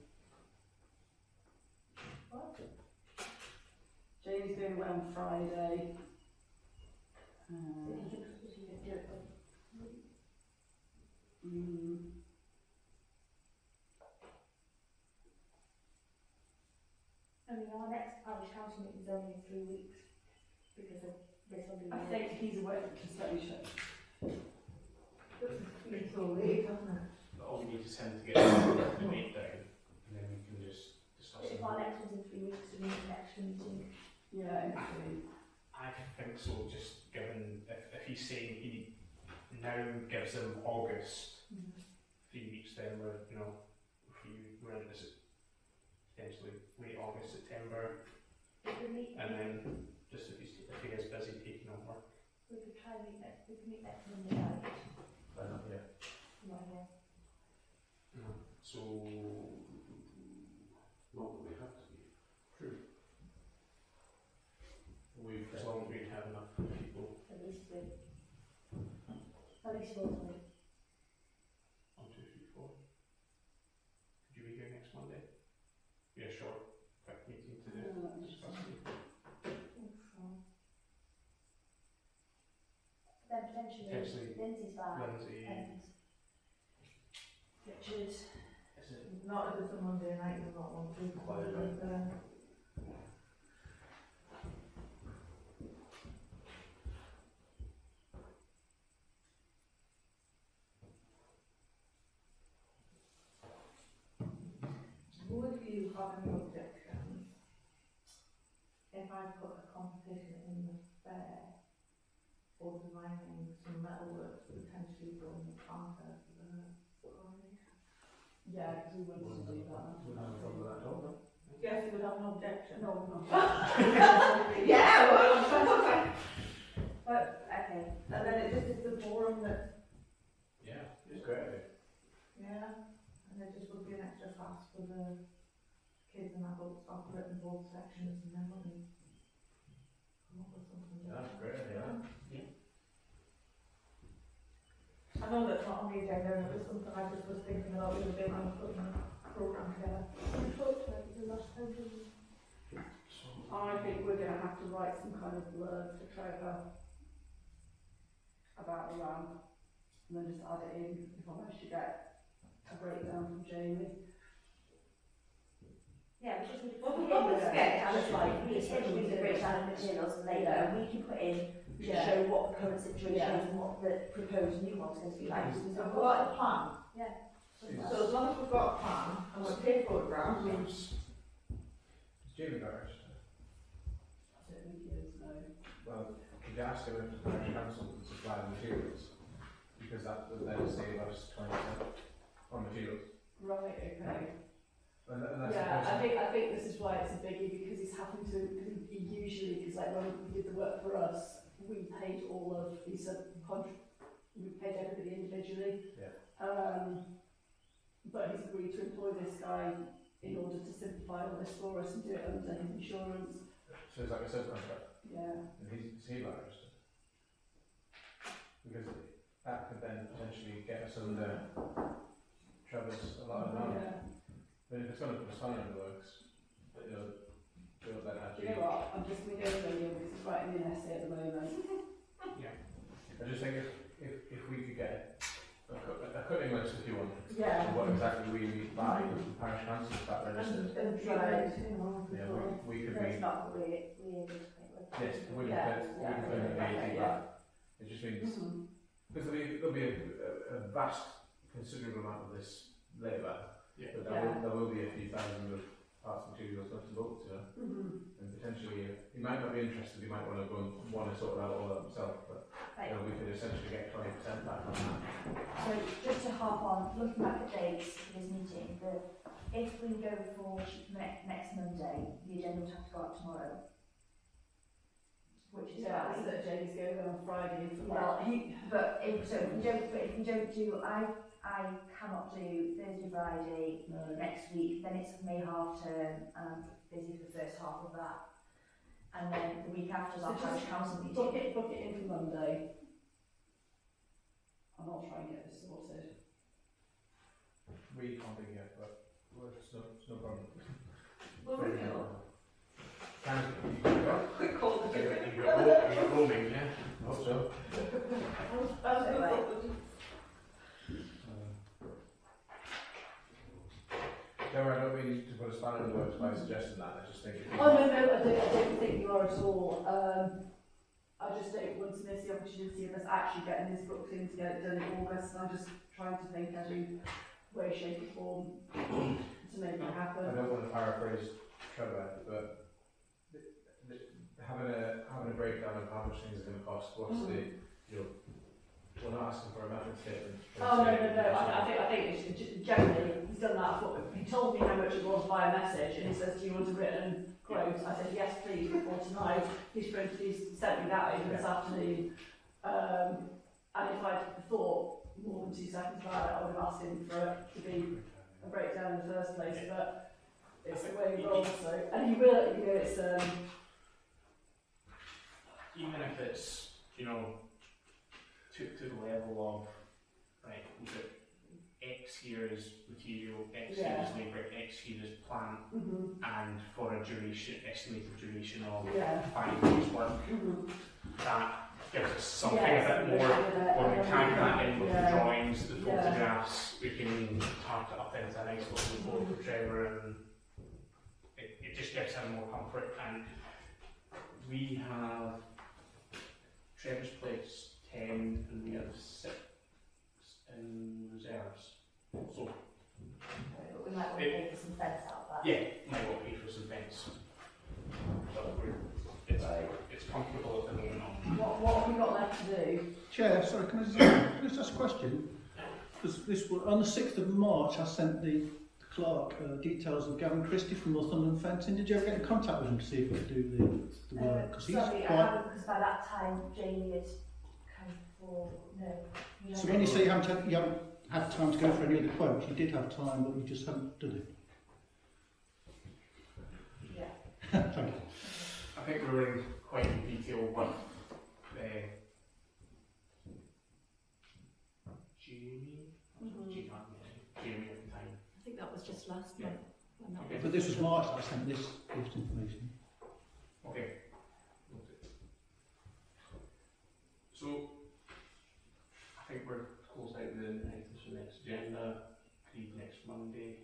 What? James doing it on Friday. If you can do it. Mm, I mean, our next parish council meeting is only in 3 weeks because of this one. I think he's away from conservation. It's so late, hasn't it? But all we need is him to get the date down, and then we can just discuss If it. our next one's in 3 weeks, we need an extra meeting. Yeah, actually. I think so, just given if he's saying he now gives them August, 3 weeks, then we're, you know, we're into this potentially late August, September, We could meet, and then just if he is busy taking on work. we could try and meet next, we could meet next Monday night. Yeah. Right here. So, Not that we have to be. true. As long as we have enough people. At least 3. At least 4 to me. 1, 2, 3, 4. Could you be here next Monday? Be a short, quick meeting to discuss it. Then potentially Potentially Lindsay's back. Lindsay. And Richard. Is it? Not if it's a Monday night, we're not one to. Quite right. Would you have any objections if I put a competition in the fair for designing some metalwork to potentially go in the counter for the coronation? Yeah, because we wanted to do that. Wouldn't have a problem with that at all, no? Yes, you would have an objection. No, no. Yeah, well, But, okay. and then it just is the forum that, Yeah, it's great. yeah, and it just would be an extra class for the kids and adults operating both sections, and then when we come up with something. That's great, yeah. And know that's not on the agenda, and it was something I just was thinking about the other day when I was putting the programme together. We talked about it the last time, didn't we? I think we're going to have to write some kind of blurb for Trevor about the ramp, and then just add it in if I manage to get a breakdown from Jamie. Yeah, we just Well, we we'll can get and it's like we it's can like do the breakdown of materials later, and we can put in to show what the current situation is and what the proposed new one's going to be like. So we've got a plan. Yeah. So as long as we've got a plan and we're paid photographs, Is Jamie got registered? I don't think he is, no. Well, could you ask him if the parish council can supply the materials? Because that would then save us 20% on materials. Right, okay. And that's Yeah, the question. I think this is why it's a biggie, because he's having to, he usually, because like when we did the work for us, we paid all of the we paid everybody individually. Yeah. But he's agreed to employ this guy in order to simplify all this for us and do it under his insurance. So it's like a subcontract, Yeah. and he's not registered. Because that could then potentially get us under Trevor's a lot of money. Yeah. I mean, if it's going to put us on in the works, but don't let that Do be. you know what? I'm just going to go with him because he's writing me an essay at the moment. I just think if we could get a cutting list, if you want, Yeah. of what exactly we need by the parish council start registered. and Right. Yeah, we could That's be, not what we're able to make with. yes, we Yeah, can yeah, claim the VAT yeah. back. It just means, Mhm. because there'll be a vast, considerable amount of this labour, Yeah. but Yeah. there will be a few thousand of parts and materials left and bolts, Mhm. and potentially, he might not be interested, he might want to sort it out all that himself, but Right. we could essentially get 20% back on that. So just to hop on, looking back at dates for this meeting, if we go for next Monday, the agenda would have to go out tomorrow. Which is Yeah, fine. so that Jamie's going on Friday. Well, if we don't do, I cannot do Thursday, Friday next week. Then it's May half term, and I'm busy for the first half of that. And then the week after is our So parish just council book meeting. it in for Monday. And I'll try and get this sorted. We can't be here, but it's no problem. Well, Very we no know. problem. Can you Quick call the You got roaming, yeah? I hope so. Deborah, I don't mean to put a spanner in the works by suggesting that, I just think if Oh, no, I don't think you are at all. I just don't want to miss the opportunity of us actually getting this booked in to get it done in August, and I'm just trying to think every way, shape or form to make it I happen. don't want to paraphrase Trevor, but having a breakdown of how much things are going to cost, what's we're not asking for a method statement. Oh, no, I think it's generally, he's done that. He told me how much it was via message, and he says, do you want a written quote? I said, yes, please, before tonight. He's sent me that over this afternoon. And if I'd thought more than 2 seconds about it, I would have asked him for it to be a breakdown in the first place, but it's the way he rolls, so. And he will, it's, Even if it's, to the level of, right, we've got X here is material, X here is labour, X here is plant, and for a duration, estimated duration of 5 days work, that gives us something a bit more, when we tag that in with the drawings, the photographs, we can tag it up into a nice little report for Trevor, and it just gives him more comfort. And we have Trevor's place 10 and we have 6 in reserves. So But we might want to pay for some fence out of that. yeah, might want to pay for some fence. But it's comfortable at the moment. what have we got left to do? Chair, sorry, can I just ask a question? Because on the 6th of March, I sent the clerk details of Gavin Christie from Northumberland Fencing. Did you ever get in contact with him to see if he could do the work? Because he's Sorry, I quite... haven't, because by that time Jamie had come for, no. So when you say you haven't had time to go for any other quotes, you did have time, but you just haven't done it. Yeah. Thank you. I think we were in quite in detail with last Yeah. month. Well, not Okay. But this was March that I sent this gift information. Okay. So, I think we're closed out the items for next agenda, agreed next Monday.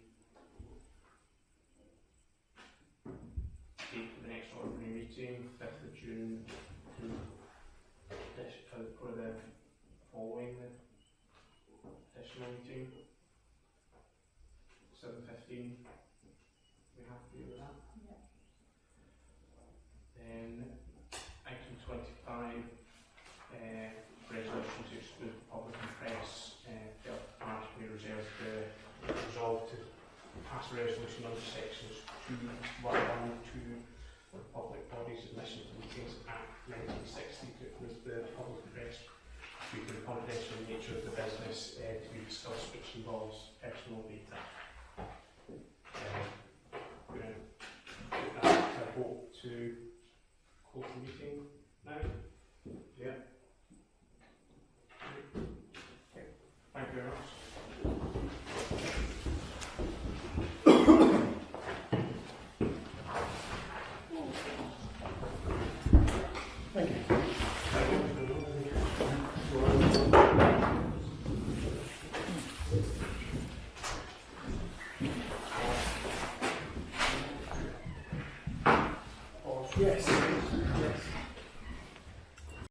Date for the next ordinary meeting, 5th of June, for the following the additional meeting, 7:15. We have to do that. Then, item 25, resolution to exclude the public and press. Felton Parish may resolve to pass a resolution under sections 2.1.2 for Public Bodies Admission to Meetings Act 1960 to include the public